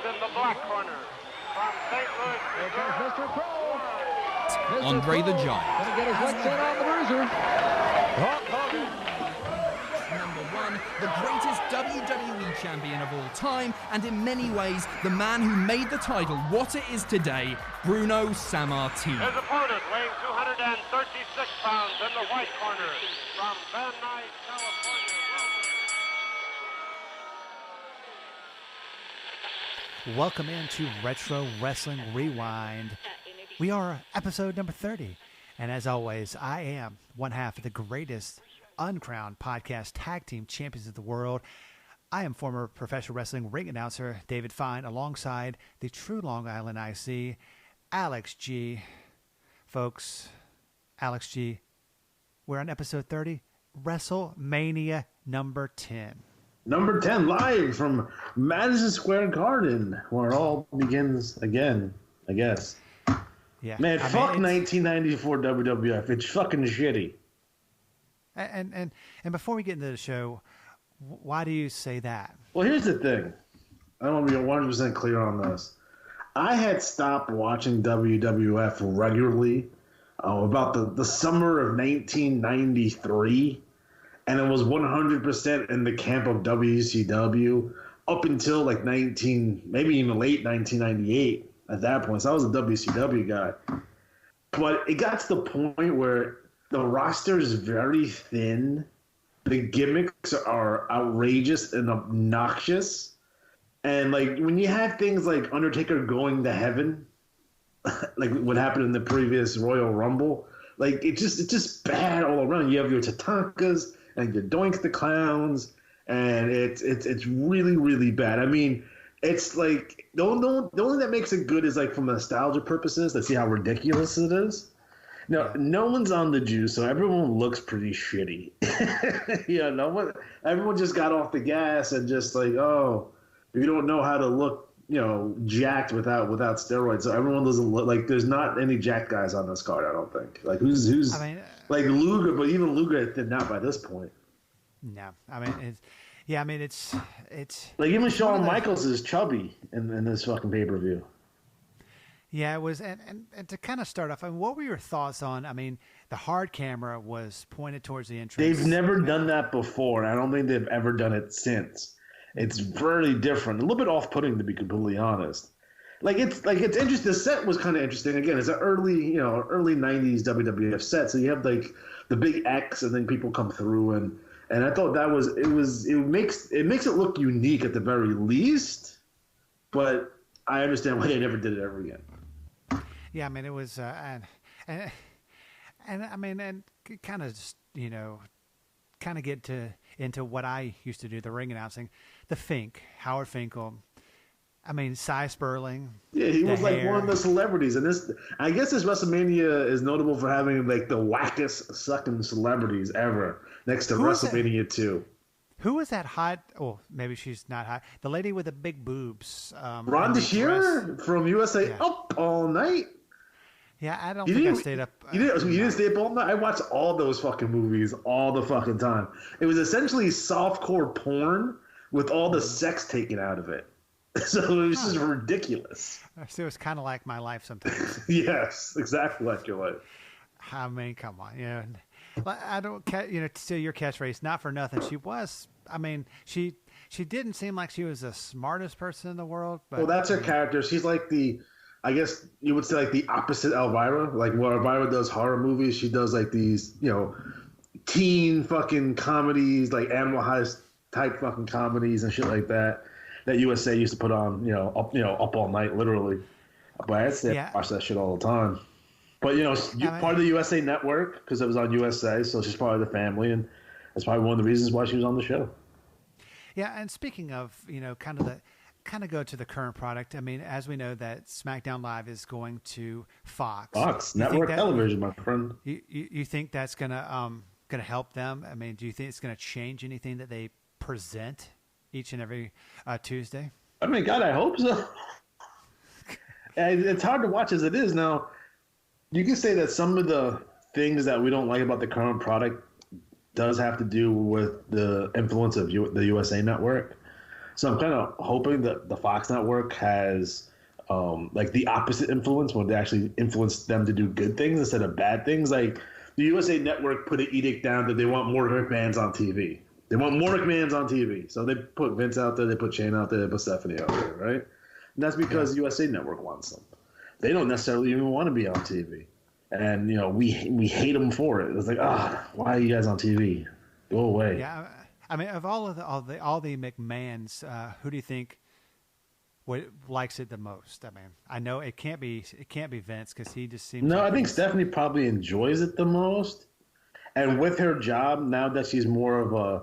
in the black corner. From St. Louis, Here comes Mr. Pro. Andre the Giant. Gonna get his licks in on the bruiser. Hulk Hogan. Number one, the greatest WWE champion of all time, and in many ways, the man who made the title what it is today, Bruno Sammartino. His opponent weighing 236 pounds in the white corner. From Van Nuys, California. Welcome into Retro Wrestling Rewind. We are episode number 30. And as always, I am one half of the greatest uncrowned podcast tag team champions of the world. I am former professional wrestling ring announcer David Fine, alongside the true Long Island IC, Alex G. Folks, Alex G, we're on episode 30, WrestleMania number 10. Number 10, live from Madison Square Garden, where it all begins again, I guess. Yeah, Man, fuck 1994 WWF. It's fucking shitty. And before we get into the show, why do you say that? Well, here's the thing. I don't want to be 100% clear on this. I had stopped watching WWF regularly about the summer of 1993. And it was 100% in the camp of WCW up until like maybe even late 1998 at that point. So I was a WCW guy. But it got to the point where the roster is very thin. The gimmicks are outrageous and obnoxious. And like when you have things like Undertaker going to heaven, like what happened in the previous Royal Rumble, like it's just bad all around. You have your Tatankas and your Doink the Clowns, and it's really, really bad. I mean, it's like the only that makes it good is like from nostalgia purposes to see how ridiculous it is. Now, no one's on the juice, so everyone looks pretty shitty. Yeah, everyone just got off the gas and just like, oh, you don't know how to look, jacked without steroids. So everyone doesn't look like there's not any jacked guys on this card. I don't think. Like who's I mean, like Luger, but even Luger did not by this point. No, I mean it's like even Shawn Michaels is chubby in this fucking pay-per-view. Yeah, it was, and to kind of start off, I mean, what were your thoughts on? I mean, the hard camera was pointed towards the entrance. They've never done that before, and I don't think they've ever done it since. It's very different, a little bit off-putting to be completely honest. It's interesting. The set was kind of interesting. Again, it's an early '90s WWF set, so you have like the big X, and then people come through, and I thought it makes it look unique at the very least, but I understand why they never did it ever again. Yeah, I mean it was, and I mean, and kind of just kind of get into what I used to do, the ring announcing, the Fink, Howard Finkel. I mean, Cy Sperling. Yeah, he was like one of the celebrities, and I guess this WrestleMania is notable for having like the wackest sucking celebrities ever, next to WrestleMania 2. Who was that hot? Oh, maybe she's not hot. The lady with the big boobs. Rhonda Shearer from USA Up All Night. Yeah, I don't think I stayed up. You didn't stay up all night? I watched all those fucking movies all the fucking time. It was essentially softcore porn with all the sex taken out of it. So it was just ridiculous. So it was kind of like my life sometimes. Yes, exactly like your life. I mean, come on. I don't, steal your catchphrase, not for nothing. She was, I mean, she didn't seem like she was the smartest person in the world. But, well, that's her character. She's like I guess you would say like the opposite Elvira. Like where Elvira does horror movies, she does like these, teen fucking comedies, like Animal House type fucking comedies and shit like that USA used to put on, up all night, literally. But I used to watch that shit all the time. But, part of the USA Network, because it was on USA, so she's part of the family, and that's probably one of the reasons why she was on the show. Yeah, and speaking of, kind of go to the current product. I mean, as we know that SmackDown Live is going to Fox Network Television, my friend. You think that's gonna help them? I mean, do you think it's gonna change anything that they present each and every Tuesday? I mean, God, I hope so. It's hard to watch as it is now. You can say that some of the things that we don't like about the current product does have to do with the influence of the USA Network. So I'm kind of hoping that the Fox network has like the opposite influence, where they actually influence them to do good things instead of bad things. Like the USA Network put an edict down that they want more McMahons on TV. They want more McMahons on TV. So they put Vince out there, they put Shane out there, they put Stephanie out there, right? And that's because USA Network wants them. They don't necessarily even want to be on TV. And, we hate them for it. It's like, why are you guys on TV? Go away. Yeah, I mean, of all the McMahons, who do you think likes it the most? I mean, I know it can't be Vince, because he just seems. No, like I think Stephanie probably enjoys it the most, and with her job now that she's more of a,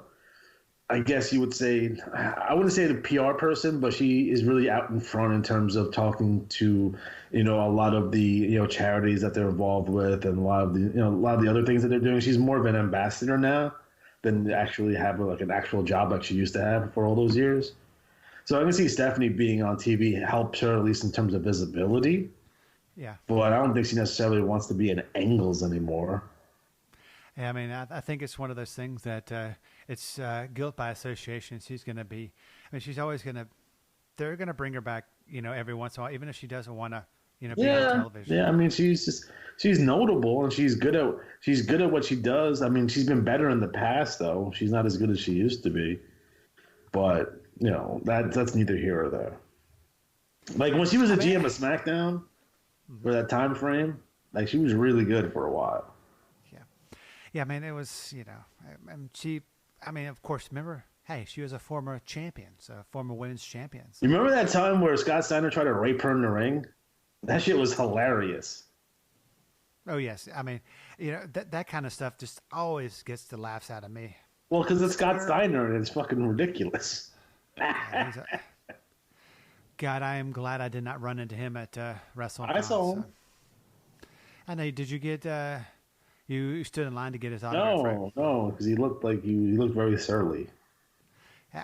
I guess you would say, I wouldn't say the PR person, but she is really out in front in terms of talking to, a lot of the charities that they're involved with, and a lot of the other things that they're doing. She's more of an ambassador now than actually have like an actual job like she used to have for all those years. So I can see Stephanie being on TV helps her, at least in terms of visibility. Yeah. But I don't think she necessarily wants to be in angles anymore. Yeah, I mean, I think it's one of those things that it's guilt by association. She's going to be, I mean, she's always going to, they're going to bring her back, every once in a while, even if she doesn't want to, be on television. Yeah, I mean, she's notable, and she's good at what she does. I mean, she's been better in the past, though. She's not as good as she used to be. But, that's neither here or there. Like, when she was a GM of SmackDown, for that time frame, like, she was really good for a while. Yeah, I mean, it was, and of course, remember, hey, she was a former champion, so former women's champion. So. You remember that time where Scott Steiner tried to rape her in the ring? That shit was hilarious. Oh, yes. I mean, that kind of stuff just always gets the laughs out of me. Well, because it's Scott Steiner, and it's fucking ridiculous. God, I am glad I did not run into him at WrestleMania. I saw him. I know. Did you get... You stood in line to get his autograph, right? No, because he looked very surly.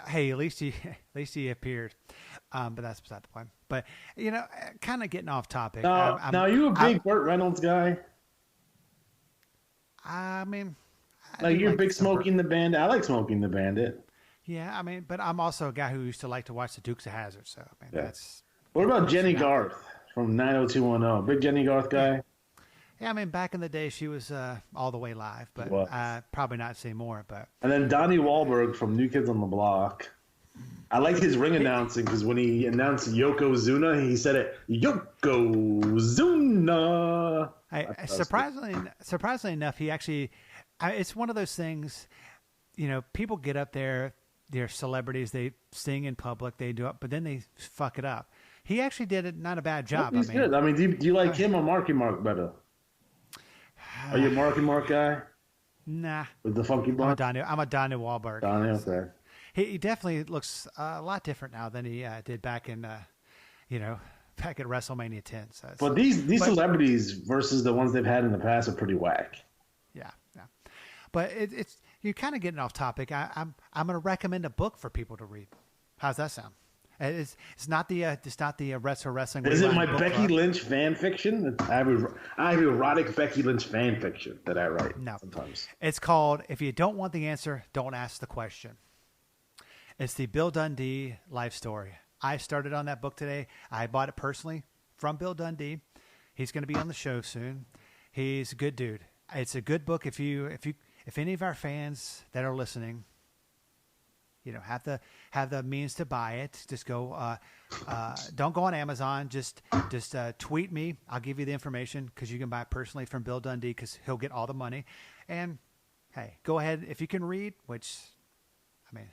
Hey, at least he appeared, but that's beside the point. But kind of getting off topic. Now, are you a big Burt Reynolds guy? I mean, you're a big Smokey and the Bandit. I like Smokey and the Bandit. Yeah, I mean, but I'm also a guy who used to like to watch the Dukes of Hazzard. So, that's. What about Jenny Garth from 90210? Big Jenny Garth guy. Yeah, I mean, back in the day, she was all the way live, but probably not say more. But and then Donnie Wahlberg from New Kids on the Block. I like his ring announcing, because when he announced Yokozuna, he said it Yokozuna. Surprisingly enough, he actually. It's one of those things. People get up there, they're celebrities, they sing in public, they do it, but then they fuck it up. He actually did it, not a bad job. He's good. I mean, do you like him or Marky Mark better? Are you a Marky Mark guy? Nah. With the funky blonde? I'm a Donnie Wahlberg. Donnie, okay. He definitely looks a lot different now than he did back in, back at WrestleMania 10. So but these celebrities versus the ones they've had in the past are pretty whack. Yeah. But it's you're kind of getting off topic. I'm going to recommend a book for people to read. How's that sound? It's not the Retro Wrestling. Is it my Becky Lynch fan fiction? I have erotic Becky Lynch fan fiction that I write. No, sometimes it's called "If You Don't Want the Answer, Don't Ask the Question." It's the Bill Dundee life story. I started on that book today. I bought it personally from Bill Dundee. He's going to be on the show soon. He's a good dude. It's a good book. If any of our fans that are listening, have the means to buy it, just go. Don't go on Amazon. Just tweet me. I'll give you the information, because you can buy it personally from Bill Dundee, because he'll get all the money. And hey, go ahead if you can read. Which, I mean,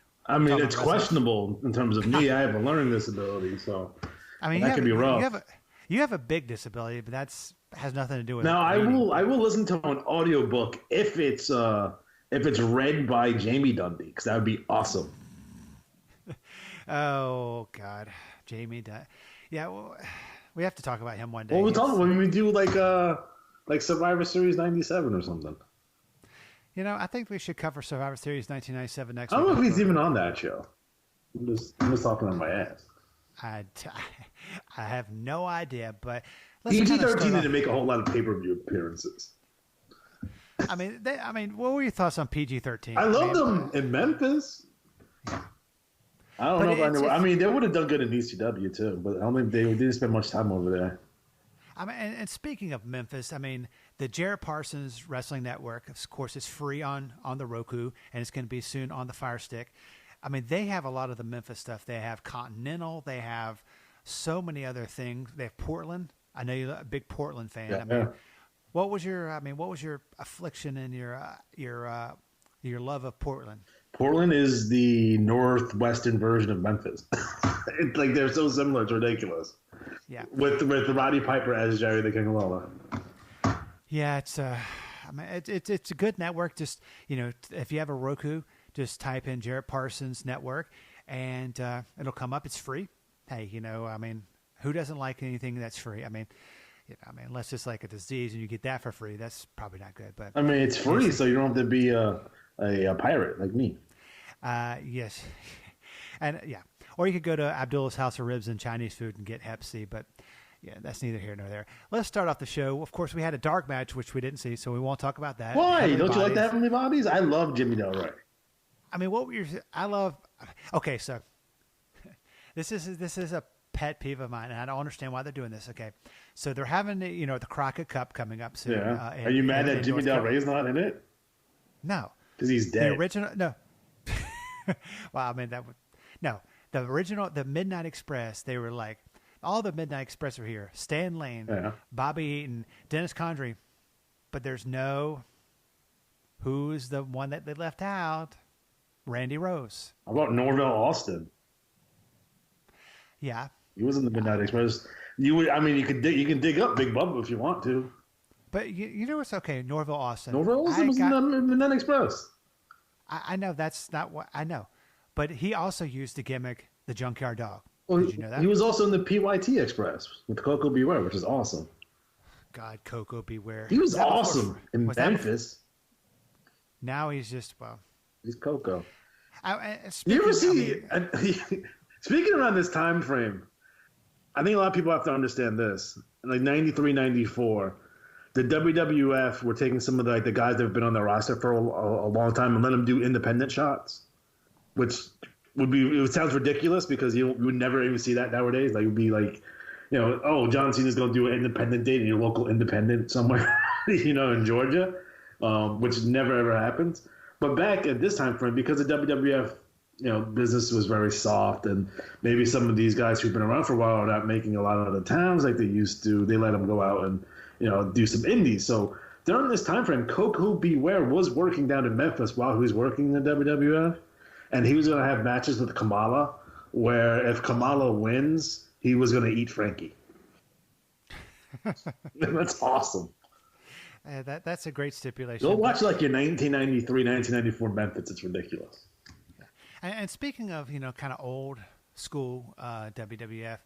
it's questionable in terms of me. I have a learning disability, so that could be rough. You have a big disability, but has nothing to do with. Now, I will listen to an audiobook if it's read by Jamie Dundee, because that would be awesome. Oh God, Jamie. Yeah, well, we have to talk about him one day. Well, we'll talk when we do like Survivor Series '97 or something. I think we should cover Survivor Series 1997 next week. I don't know if he's even on that show. I'm just talking on my ass. I have no idea, but PG-13 didn't make a whole lot of pay-per-view appearances. I mean, what were your thoughts on PG-13? I loved them in Memphis. Yeah. I don't know if I know. I mean, they would have done good in ECW too, but I don't think they didn't spend much time over there. I mean, and speaking of Memphis, I mean, the Jared Parsons Wrestling Network, of course, is free on the Roku, and it's going to be soon on the Fire Stick. I mean, they have a lot of the Memphis stuff. They have Continental. They have so many other things. They have Portland. I know you're a big Portland fan. Yeah. I mean, what was your affliction and your love of Portland? Portland is the northwestern version of Memphis. It's like they're so similar, it's ridiculous. Yeah. With Roddy Piper as Jerry the King Lawler. Yeah, it's I mean, it's a good network. Just if you have a Roku, just type in Jared Parsons Network, and it'll come up. It's free. Hey, I mean, who doesn't like anything that's free? I mean, unless it's like a disease and you get that for free, that's probably not good. But I mean, it's free, so you don't have to be a pirate like me. Yes, and yeah, or you could go to Abdullah's House of Ribs and Chinese food and get Hep C, but yeah, that's neither here nor there. Let's start off the show. Of course, we had a dark match, which we didn't see, so we won't talk about that. Why? Heavenly Don't you like Bodies. the Heavenly Bodies? I love Jimmy Del Rey. I mean, okay, so this is a pet peeve of mine, and I don't understand why they're doing this. Okay, so they're having the Crockett Cup coming up soon. Yeah. Are you mad that Jimmy Del Rey's not in it? No, because he's dead. The original, no. Well, I mean the original, the Midnight Express. They were like, all the Midnight Express are here. Stan Lane, Bobby Eaton, Dennis Condrey, but there's no. Who's the one that they left out? Randy Rose. How about Norvell Austin? Yeah, he was in the Midnight Express. You can dig up Big Bubba if you want to. But you know what's okay? Norvell Austin. Norvell Austin was in the Midnight Express. I know that's not what I know, but he also used the gimmick, the Junkyard Dog. Well, did you know that? He was also in the PYT Express with Coco Beware, which is awesome. God, Coco Beware. He was awesome in Memphis. Now he's just he's Coco. You ever see? Speaking around this time frame, I think a lot of people have to understand this. In like 93, 94, the WWF were taking some of the guys that have been on their roster for a long time and let them do independent shots, which it sounds ridiculous because you would never even see that nowadays. Like it would be like, John Cena's going to do an independent date in your local independent somewhere, in Georgia, which never ever happens. But back at this time frame, because the WWF, business was very soft, and maybe some of these guys who've been around for a while are not making a lot of the towns like they used to. They let them go out and do some indies. So during this time frame, Coco Beware was working down in Memphis while he was working in the WWF, and he was going to have matches with Kamala, where if Kamala wins, he was going to eat Frankie. That's awesome. That's a great stipulation. Go watch like your 1993, 1994 Memphis. It's ridiculous. And speaking of, kind of old school WWF,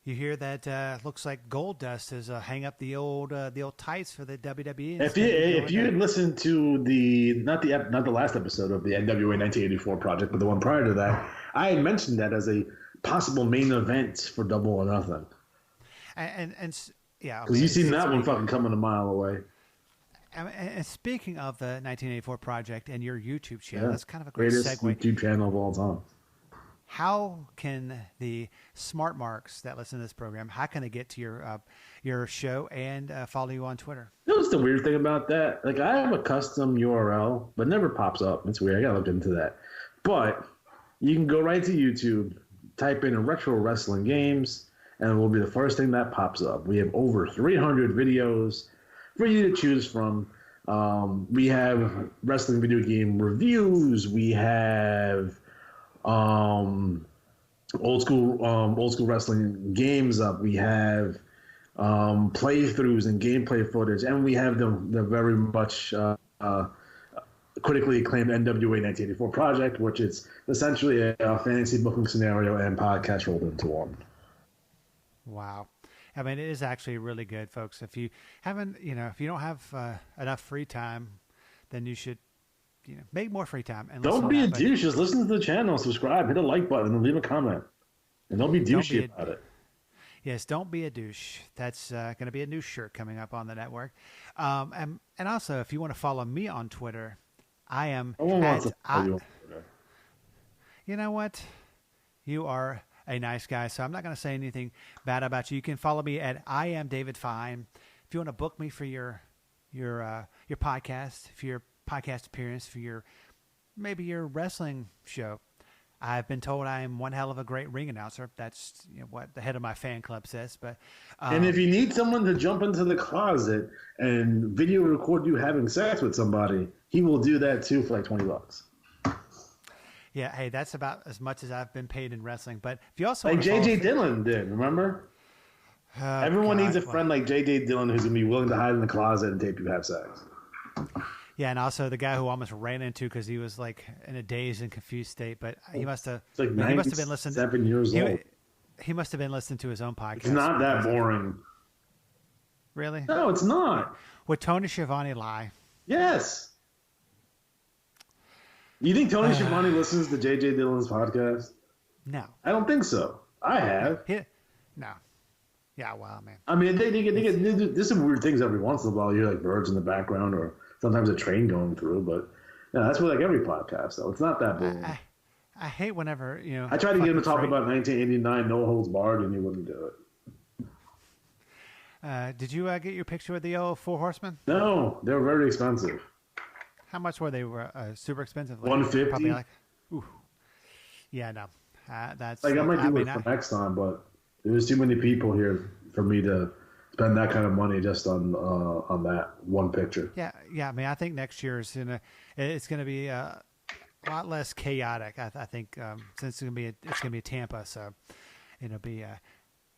you hear that looks like Goldust is hang up the old tights for the WWE. If you had listened to not the last episode of the NWA 1984 project, but the one prior to that, I had mentioned that as a possible main event for Double or Nothing. And yeah, because you've seen that one fucking coming a mile away. And speaking of the 1984 project and your YouTube channel, that's kind of a great greatest segue. YouTube channel of all time. How can the smart marks that listen to this program, how can they get to your show and follow you on Twitter? You know what's the weird thing about that? Like, I have a custom URL, but it never pops up. It's weird. I gotta look into that. But you can go right to YouTube, type in Retro Wrestling Games, and it will be the first thing that pops up. We have over 300 videos for you to choose from. We have wrestling video game reviews. We have old school wrestling games up. We have playthroughs and gameplay footage, and we have the very much critically acclaimed NWA 1984 project, which is essentially a fantasy booking scenario and podcast rolled into one. Wow. I mean, it is actually really good, folks. If you haven't, if you don't have enough free time, then you should, make more free time. And don't be a douche. Just listen to the channel, subscribe, hit a like button, and leave a comment. And don't be douchey about it. Yes, don't be a douche. That's going to be a new shirt coming up on the network. And also, if you want to follow me on Twitter, I am. No one wants to follow you on Twitter. You know what? You are a nice guy, so I'm not going to say anything bad about you. You can follow me at I am David Fine. If you want to book me for your podcast, for your podcast appearance, for maybe your wrestling show. I've been told I am one hell of a great ring announcer. That's what the head of my fan club says. But and if you need someone to jump into the closet and video record you having sex with somebody, he will do that too for like $20. Yeah, hey, that's about as much as I've been paid in wrestling. But if you also like J.J. Dillon did, remember? Everyone needs a friend like J.J. Dillon who's gonna be willing to hide in the closet and tape you have sex. Yeah, and also the guy who almost ran into because he was like in a dazed and confused state, but he must have. It's like he must have been listening. 7 years old. He must have been listening to his own podcast. It's not that boring. Really? No, it's not. Would Tony Schiavone lie? Yes. You think Tony Schiavone listens to J.J. Dillon's podcast? No. I don't think so. I have. No. Yeah, well, man. I mean, there's some weird things every once in a while. You hear like birds in the background or sometimes a train going through, but yeah, that's with like every podcast, though. It's not that boring. I hate whenever, I tried to get him to talk about 1989 No Holds Barred, and he wouldn't do it. Did you get your picture with the old Four Horsemen? No, they were very expensive. How much were they? Super expensive? Like $150. Probably like, ooh. Yeah, no. That's like I might do it for next time, but there was too many people here for me to spend that kind of money just on that one picture. Yeah. I mean, I think next year it's gonna be a lot less chaotic. I think since it's gonna be Tampa, so it'll be.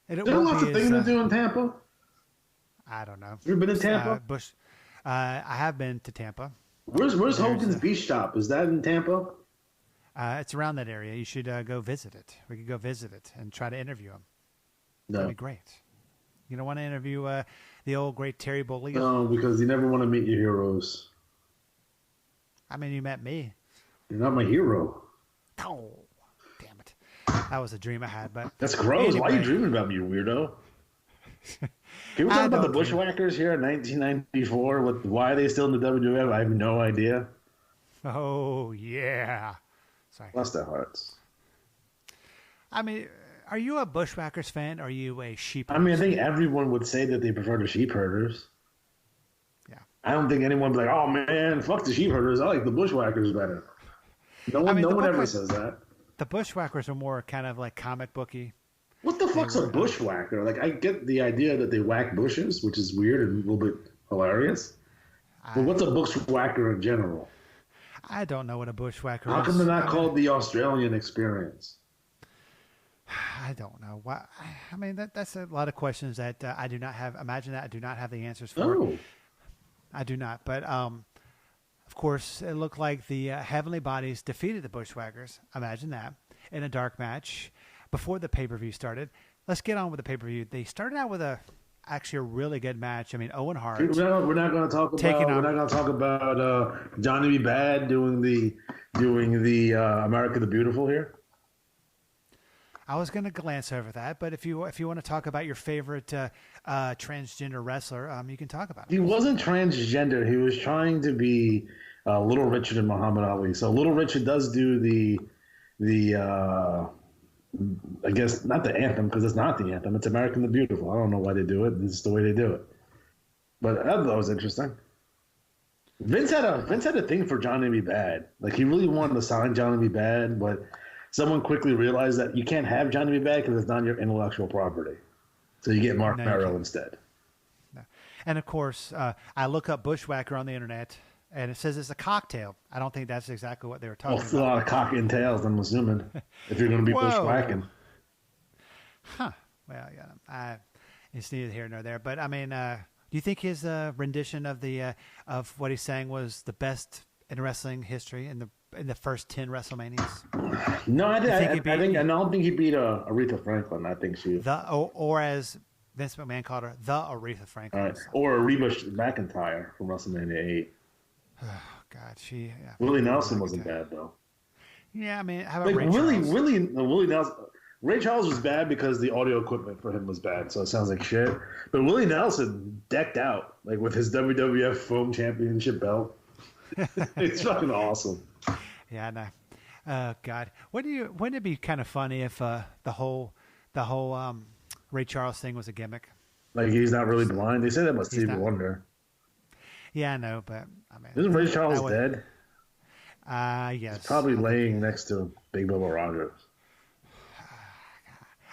There's lots of things to do in Tampa. I don't know. You ever been in Tampa? I have been to Tampa. Where's Hogan's Beach Shop? Is that in Tampa? It's around that area. You should go visit it. We could go visit it and try to interview him. No. That'd be great. You don't want to interview the old great Terry Bollea? No, because you never want to meet your heroes. I mean, you met me. You're not my hero. Oh, damn it. That was a dream I had. But that's gross. anyway. Why are you dreaming about me, you weirdo? Can we talk about the Bushwhackers here in 1994? Why are they still in the WWF? I have no idea. Oh, yeah. Sorry. Bless their hearts. I mean, are you a Bushwhackers fan or are you a sheep herder? I mean, I think everyone would say that they prefer the sheep herders. Yeah. I don't think anyone's like, oh, man, fuck the sheep herders. I like the Bushwhackers better. No one ever says that. The Bushwhackers are more kind of like comic booky. What the fuck's a bushwhacker? Like, I get the idea that they whack bushes, which is weird and a little bit hilarious. But what's a bushwhacker in general? I don't know what a bushwhacker is. How come they're not called the Australian Experience? I don't know. Why? I mean, that's a lot of questions that I do not have. Imagine that I do not have the answers for. No. I do not. But, of course, it looked like the Heavenly Bodies defeated the Bushwhackers. Imagine that. In a dark match. Before the pay-per-view started, let's get on with the pay-per-view. They started out with actually a really good match. I mean, Owen Hart. We're not going to talk about Johnny B. Bad doing the America the Beautiful here. I was going to glance over that, but if you want to talk about your favorite transgender wrestler, you can talk about it. He wasn't transgender. He was trying to be Little Richard and Muhammad Ali. So Little Richard does do the I guess not the anthem because it's not the anthem. It's American the Beautiful. I don't know why they do it. It's just the way they do it. But I thought that was interesting. Vince had a thing for Johnny B. Bad. Like he really wanted to sign Johnny B. Bad, but someone quickly realized that you can't have Johnny B. Bad because it's not your intellectual property. So you get Mark Merrow instead. No. And of course, I look up Bushwhacker on the internet. And it says it's a cocktail. I don't think that's exactly what they were talking about. Well, a lot of cock and tails, I'm assuming, if you're going to be bushwhacking. Huh. Well, yeah. It's neither here nor there. But, I mean, do you think his rendition of of what he's saying was the best in wrestling history in the first 10 WrestleManias? No, I don't think he beat Aretha Franklin. I think she... Or as Vince McMahon called her, the Aretha Franklin. Right. Or Reba McEntire from WrestleMania 8. Oh, God, yeah. Willie Nelson wasn't bad though. Yeah, I mean, how about Willie Nelson? Ray Charles was bad because the audio equipment for him was bad, so it sounds like shit. But Willie Nelson decked out like with his WWF Foam Championship belt. It's fucking awesome. Yeah, I know. Oh God, wouldn't it be kind of funny if the whole Ray Charles thing was a gimmick? Like he's not really blind. They say that about He's Stevie not. Wonder. Yeah, I know, but I mean, Isn't Ray Charles dead? Yes. He's probably laying next to Big Bubba Rogers.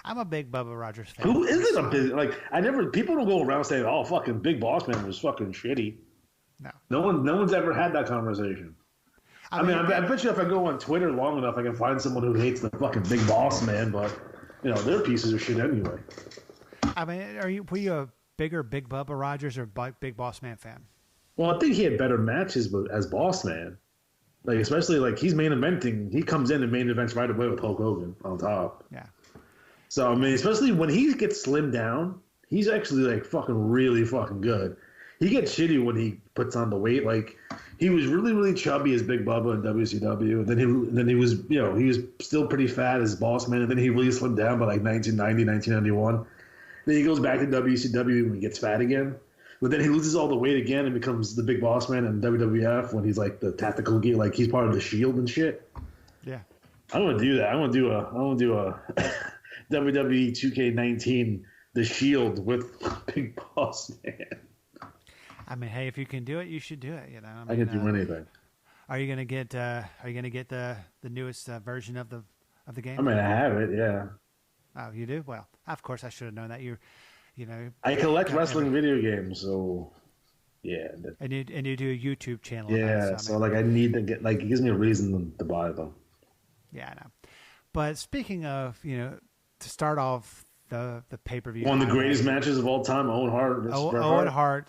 I'm a big Bubba Rogers fan. Who isn't a big people don't go around saying, "Oh, fucking Big Boss Man was fucking shitty." No one's ever had that conversation. I bet you if I go on Twitter long enough, I can find someone who hates the fucking Big Boss Man, but they're pieces of shit anyway. I mean, were you a bigger Big Bubba Rogers or Big Boss Man fan? Well, I think he had better matches as Boss Man. Like, especially, like, he's main eventing. He comes in and main events right away with Hulk Hogan on top. Yeah. So, I mean, especially when he gets slimmed down, he's actually, like, fucking really fucking good. He gets shitty when he puts on the weight. Like, he was really, really chubby as Big Bubba in WCW. And then he was, he was still pretty fat as Boss Man. And then he really slimmed down by, like, 1990, 1991. Then he goes back to WCW and he gets fat again. But then he loses all the weight again and becomes the Big Boss Man in WWF when he's like the tactical gear, like he's part of the Shield and shit. Yeah, I want to do that. I want to do a WWE 2K19 the Shield with Big Boss Man. I mean, hey, if you can do it, you should do it. I can do anything. Are you gonna get the newest version of the game? I mean, I have it. Yeah. Oh, you do? Well, of course, I should have known that. I collect wrestling video games, so yeah. And you do a YouTube channel. Yeah, I need to get it gives me a reason to buy them. Yeah, I know. But speaking of, to start off the pay-per-view, one of the greatest matches of all time, Owen Hart versus Bret Hart. Owen Hart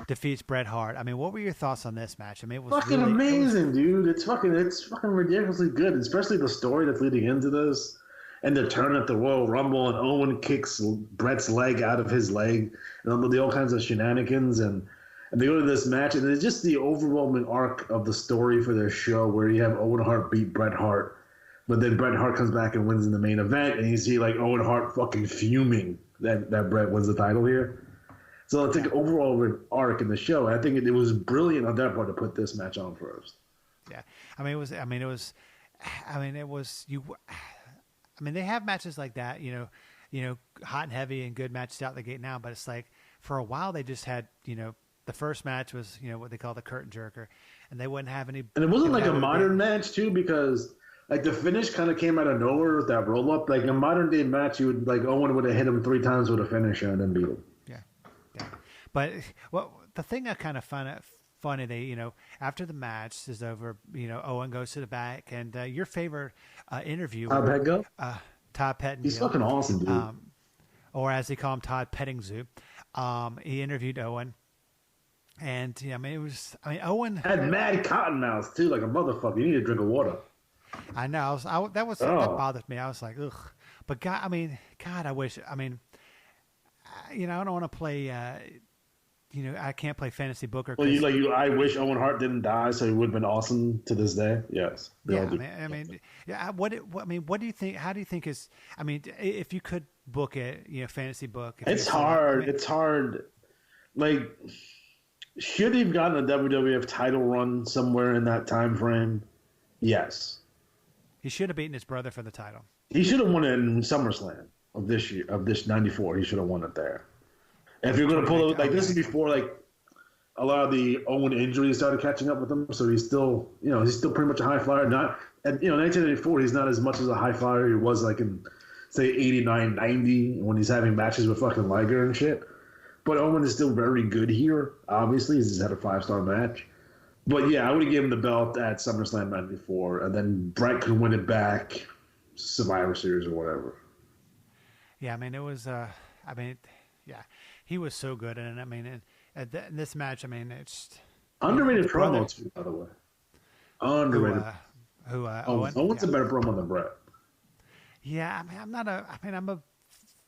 defeats Bret Hart. I mean, what were your thoughts on this match? I mean, it was fucking amazing, dude. It's fucking ridiculously good, especially the story that's leading into this. And the turn at the Royal Rumble, and Owen kicks Bret's leg out of his leg, and all kinds of shenanigans, and they go to this match, and it's just the overwhelming arc of the story for their show, where you have Owen Hart beat Bret Hart, but then Bret Hart comes back and wins in the main event, and you see like Owen Hart fucking fuming that Bret wins the title here. So it's like an overall arc in the show. I think it was brilliant on their part to put this match on first. Yeah, they have matches like that, hot and heavy and good matches out the gate now, but it's like for a while they just had, the first match was, what they call the curtain jerker, and they wouldn't have any. And it wasn't like a modern match too, because like the finish kind of came out of nowhere with that roll up. Like a modern day match, you would Owen would have hit him 3 times with a finisher and then beat him. Yeah. But the thing I kind of find funny, they after the match is over, Owen goes to the back, and your favorite interviewer, Todd Pettingill, he's fucking awesome, dude. Or as they call him, Todd Pettingzoo. He interviewed Owen, and Owen had mad cotton mouth too, like a motherfucker. You need a drink of water. I know. That bothered me. I was like, ugh. But God, I wish. I don't want to play. I can't play fantasy booker. Well, I wish Owen Hart didn't die, so he would have been awesome to this day. Yes. What do you think? How do you think is? If you could book it, fantasy book. It's hard. It's hard. Like, should he have gotten a WWF title run somewhere in that time frame? Yes. He should have beaten his brother for the title. He should have won it in SummerSlam of this year, of this '94. He should have won it there. And if you're going to pull it, this is before a lot of the Owen injuries started catching up with him, so he's still pretty much a high flyer. Not at 1984, he's not as much as a high flyer he was in say 89, 90 when he's having matches with fucking Liger and shit. But Owen is still very good here. Obviously, he's just had a 5-star match. But yeah, I would have given him the belt at SummerSlam '94, and then Bret could win it back, Survivor Series or whatever. Yeah, it was. Yeah, he was so good, and in this match, it's underrated promo too, by the way. Underrated. Owen's a better promo than Bret. Yeah, I'm a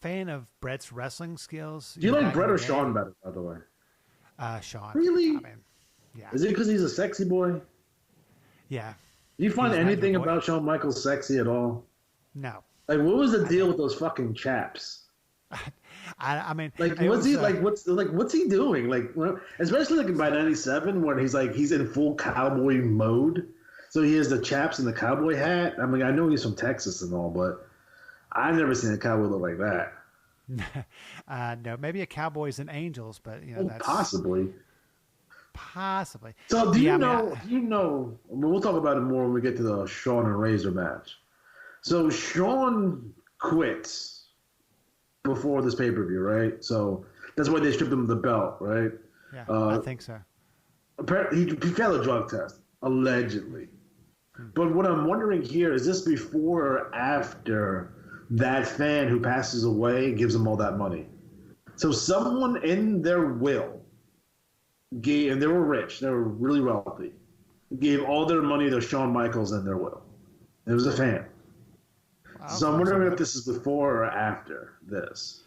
fan of Bret's wrestling skills. Do you like Bret or Shawn better, by the way? Shawn. Really? Yeah. Is it because he's a sexy boy? Yeah. Do you find anything about Shawn Michaels sexy at all? No. Like, what was the deal with those fucking chaps? What's he doing? Especially by '97 when he's in full cowboy mode. So he has the chaps and the cowboy hat. I mean, I know he's from Texas and all, but I've never seen a cowboy look like that. No, maybe a Cowboys and Angels, but that's possibly. So do you know? We'll talk about it more when we get to the Shawn and Razor match. So Shawn quits before this pay-per-view, right? So that's why they stripped him of the belt, right? Yeah, I think so. Apparently, he failed a drug test, allegedly. But what I'm wondering here, is this before or after that fan who passes away gives him all that money? So someone in their will gave, and they were rich, they were really wealthy, gave all their money to Shawn Michaels in their will. It was a fan. So I'm wondering if this is before or after this.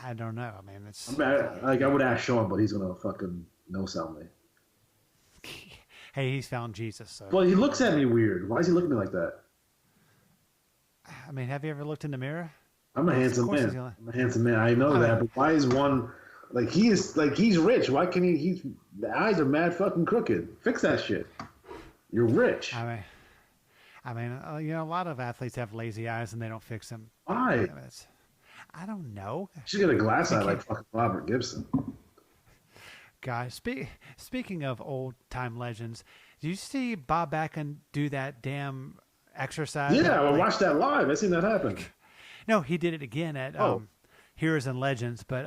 I don't know. I mean, I would ask Shawn, but he's gonna fucking no-sell me. Hey, he's found Jesus. So. Well, he looks at me weird. Why is he looking at me like that? I mean, have you ever looked in the mirror? I'm a handsome man. I'm a handsome man. I know that, but why is one he's rich? Why can he? The eyes are mad fucking crooked. Fix that shit. You're rich. I mean, a lot of athletes have lazy eyes and they don't fix them. Why? I don't know. She's got a glass eye like fucking Robert Gibson. Guys, speaking of old-time legends, did you see Bob Backlund do that damn exercise? Yeah, I watched that live. I seen that happen. No, he did it again at Heroes and Legends, but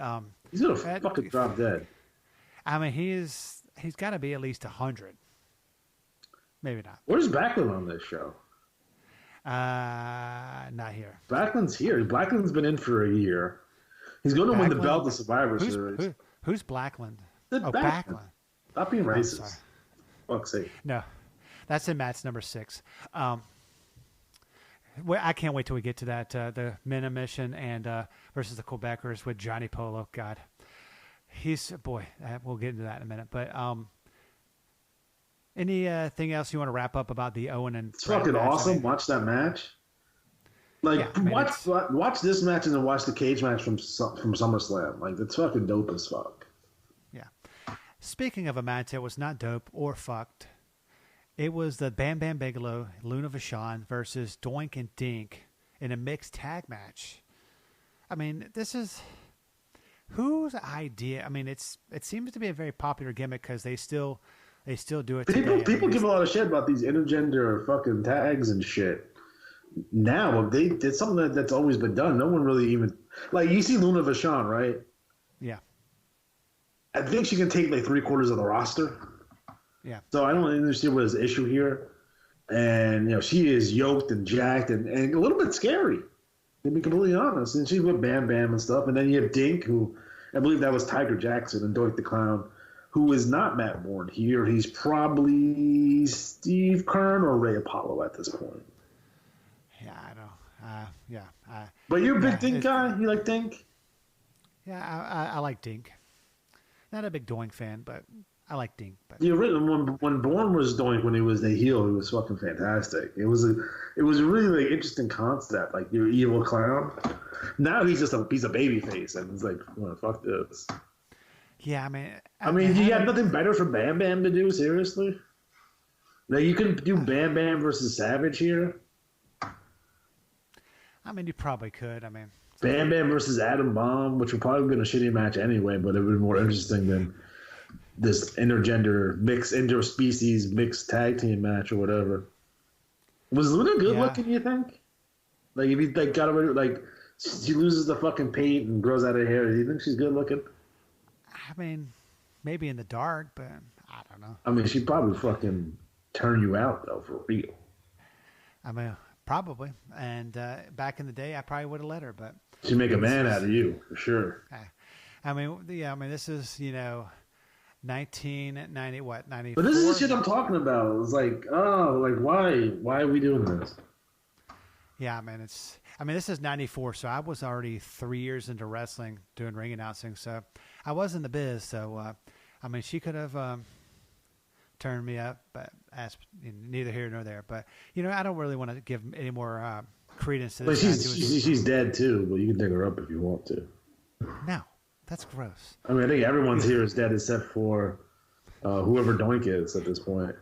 he's gonna fucking drop dead. I mean, he's got to be at least 100. Maybe not. Where's Backlund on this show? Not here. Backlund's here. Backlund's been in for a year. He's going to win the belt of Survivor Series. Who's Backlund? Backlund. Stop being racist. Fuck's sake. No, that's in Matt's number 6. I can't wait till we get to that. The Men of Mission and versus the Quebecers with Johnny Polo. God, we'll get into that in a minute. But anything else you want to wrap up about the Owen and? It's fucking awesome. Watch that match. Watch this match and then watch the cage match from SummerSlam. Like, it's fucking dope as fuck. Yeah. Speaking of a match that was not dope or fucked, it was the Bam Bam Bigelow, Luna Vachon versus Doink and Dink in a mixed tag match. I mean, this is whose idea? I mean, it seems to be a very popular gimmick because they still do it. People give a lot of shit about these intergender fucking tags and shit. Now it's something that's always been done. No one really even you see Luna Vachon, right? Yeah. I think she can take like 3/4 of the roster. Yeah. So I don't understand what is the issue here. And she is yoked and jacked and a little bit scary, to be completely honest. And she's with Bam Bam and stuff. And then you have Dink, who I believe that was Tiger Jackson, and Doink the Clown, who is not Matt Bourne here. He's probably Steve Kern or Ray Apollo at this point. Yeah, I know. But you're a big Dink guy? You like Dink? Yeah, I like Dink. Not a big Doink fan, but I like Dink. But the original when Bourne was Doink, when he was the heel, he was fucking fantastic. It was a really interesting concept, like your evil clown. Now he's a baby face, and it's like, well, fuck this. Yeah, I mean, you have nothing better for Bam Bam to do? Seriously? Like, you could do Bam Bam versus Savage here. I mean, you probably could. Bam Bam versus Adam Bomb, which would probably have been a shitty match anyway, but it would be more interesting than this interspecies mixed tag team match or whatever. Was Luna good looking, you think? Like, if you got her, she loses the fucking paint and grows out her hair, do you think she's good looking? Maybe in the dark, but I don't know. She'd probably fucking turn you out, though, for real. Probably. And back in the day, I probably would have let her, but she'd make a man out of you, for sure. This is 1990, what, 94? But this is the shit I'm talking about. It's why are we doing this? Yeah, this is 94, so I was already 3 years into wrestling, doing ring announcing, so I was in the biz, so, she could have turned me up, but neither here nor there. But, I don't really want to give any more credence to this. But she's dead, too, but you can dig her up if you want to. No, that's gross. I think everyone's here is dead except for whoever Doink is at this point.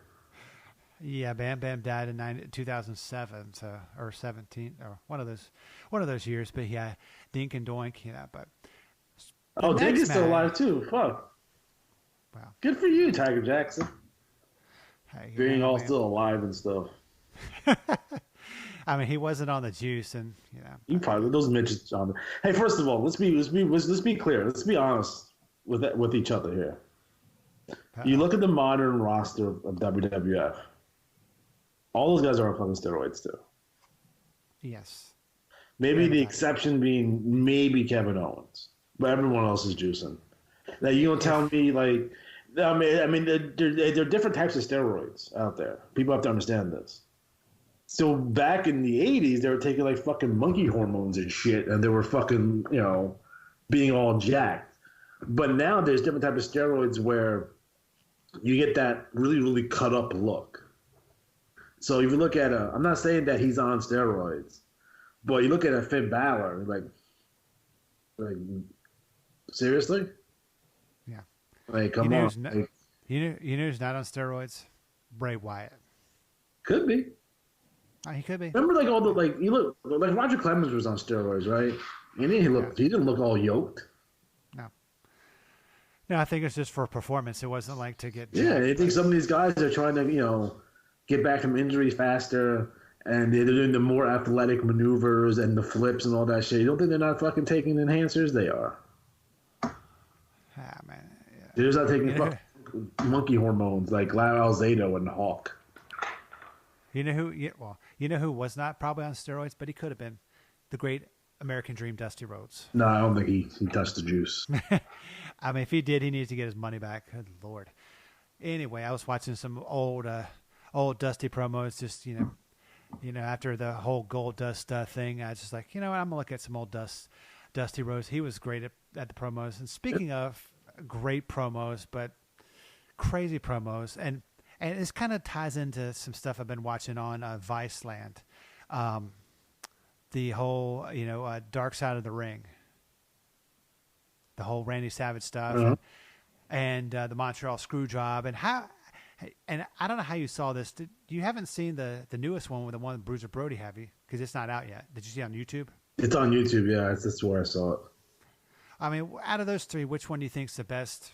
Yeah, Bam Bam died in 2007, so or 17, or one of those years. But yeah, Dink and Doink, But Oh, Dink is still match- alive too. Fuck. Wow. Good for you, Tiger Jackson. Hey, Being all man. still alive and stuff. I mean, he wasn't on the juice, and You probably those midgets on. Hey, first of all, let's be clear. Let's be honest with each other here. You look at the modern roster of WWF. All those guys are on fucking steroids too. Yes. Maybe the exception being maybe Kevin Owens, but everyone else is juicing. Now you don't tell me like, I mean, there are different types of steroids out there. People have to understand this. So back in the 80s, they were taking like fucking monkey hormones and shit, and they were fucking, being all jacked. But now there's different types of steroids where you get that really, really cut up look. So if you look at I'm not saying that he's on steroids, but you look at a Finn Balor, like seriously? Yeah. Like, come on. You know who's not on steroids? Bray Wyatt. Could be. He could be. Remember, like all the you look like Roger Clemens was on steroids, right? And he didn't look all yoked. No, I think it's just for performance. It wasn't like to get. Yeah, I think some of these guys are trying to get back from injuries faster, and they're doing the more athletic maneuvers and the flips and all that shit. You don't think they're not fucking taking enhancers? They are. Ah, man. Yeah. They're just not taking fucking monkey hormones like Lyle Zato and Hawk. You know who? Yeah, well, you know who was not probably on steroids, but he could have been. The great American Dream, Dusty Rhodes. No, I don't think he touched the juice. I mean, if he did, he needs to get his money back. Good Lord. Anyway, I was watching some old Dusty promos. Just after the whole Gold Dust thing, I was just like, you know what? I'm gonna look at some old Dusty Rhodes. He was great at the promos. And speaking of great promos, but crazy promos, and this kind of ties into some stuff I've been watching on Viceland. The whole, Dark Side of the Ring. The whole Randy Savage stuff, and the Montreal Screwjob, and I don't know how you saw this. You haven't seen the newest one with the one with Bruiser Brody, have you? Because it's not out yet. Did you see it on YouTube? It's on YouTube, yeah. That's where I saw it. I mean, out of those three, which one do you think's the best?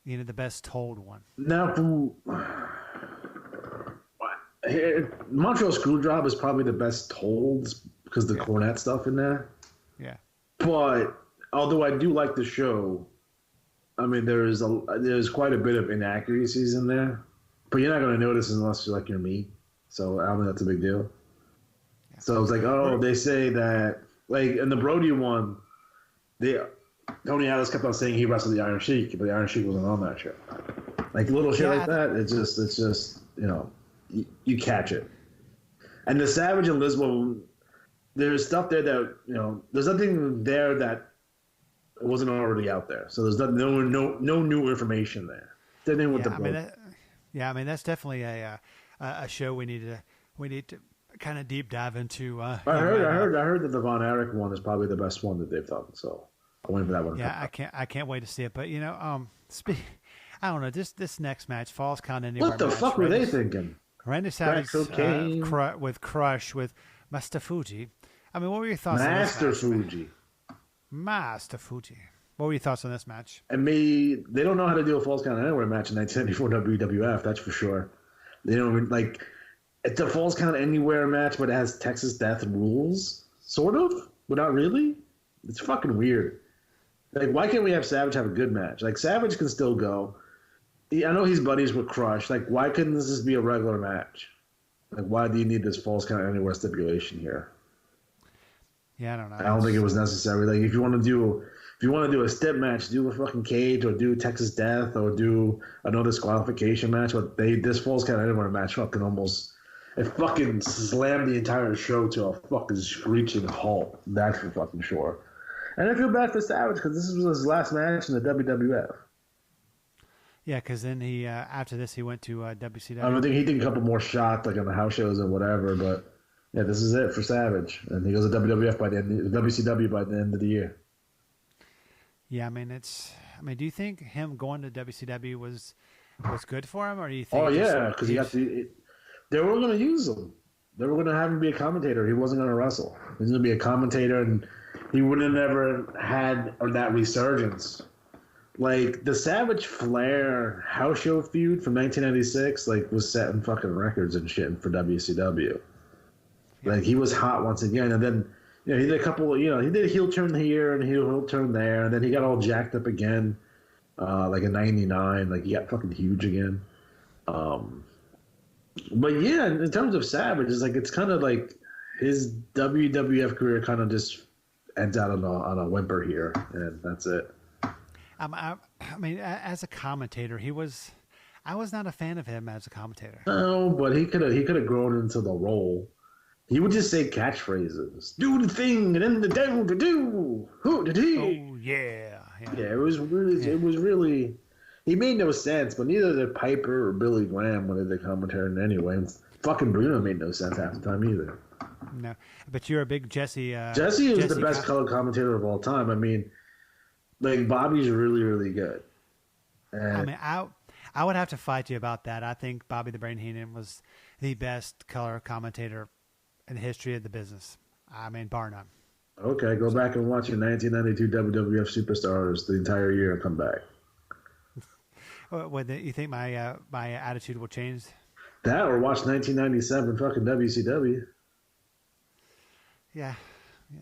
The best told one. Now, Montreal Screwjob is probably the best told because the Cornette stuff in there. Yeah, but although I do like the show, I mean there's quite a bit of inaccuracies in there. But you're not going to notice unless you're me. So I don't think that's a big deal. Yeah. So it's like, they say that like in the Brody one, Tony Atlas kept on saying he wrestled the Iron Sheik, but the Iron Sheik wasn't on that show. Like little shit like that. It's just you catch it. And the Savage and Lisbon, there's stuff there that there's nothing there that wasn't already out there. So there's no new information there. Same thing with I mean that's definitely a show we need to kind of deep dive into. I heard that the Von Erich one is probably the best one that they've done. So I'm waiting for that one. Yeah, I can't wait to see it. But I don't know. This next match, Falls Count Anywhere. What the fuck were they thinking? Randy Savage with Crush with Master Fuji. I mean, what were your thoughts on this match? Master Fuji. What were your thoughts on this match? And they don't know how to do a Falls Count Anywhere match in 1994 WWF, that's for sure. They don't it's a Falls Count Anywhere match, but it has Texas Death rules, sort of, but not really. It's fucking weird. Like, why can't we have Savage have a good match? Like, Savage can still go. I know he's buddies with Crush. Like, why couldn't this just be a regular match? Like, why do you need this Falls Count Anywhere stipulation here? Yeah, I don't know. I don't think it was necessary. Like, if you want to do a step match, do a fucking cage, or do Texas Death, or do another disqualification match. But this Falls Count Anywhere match it fucking slammed the entire show to a fucking screeching halt. That's for fucking sure. And I feel bad for Savage because this was his last match in the WWF. Yeah, because then he after this he went to WCW. I think he did a couple more shots like on the house shows and whatever, but yeah, this is it for Savage, and he goes to WWF WCW by the end of the year. Yeah, I mean do you think him going to WCW was was good for him, or do you think? Oh yeah, because he got they were going to use him. They were going to have him be a commentator. He wasn't going to wrestle. He was going to be a commentator, and he would have never had that resurgence. Like the Savage Flair house show feud from 1996, like was setting fucking records and shit for WCW. Like he was hot once again, and then he did a couple. He did a heel turn here and a heel turn there, and then he got all jacked up again, like in '99. Like he got fucking huge again. But yeah, in terms of Savage, it's kind of like his WWF career kind of just ends out on a whimper here, and that's it. I mean, as a commentator, I was not a fan of him as a commentator. No, but he could have grown into the role. He would just say catchphrases, "Do the thing," and then the devil to do. Who did he? Oh yeah. It was really. He made no sense, but neither did Piper or Billy Graham when they did commentary anyway. And fucking Bruno made no sense half the time either. No, but you're a big Jesse. Jesse is the best color commentator of all time. I mean, like Bobby's really, really good. And I mean, I would have to fight you about that. I think Bobby the Brain Heenan was the best color commentator in the history of the business. I mean, bar none. Okay, go back and watch your 1992 WWF Superstars the entire year and come back. What, you think my my attitude will change? That or watch 1997 fucking WCW. Yeah.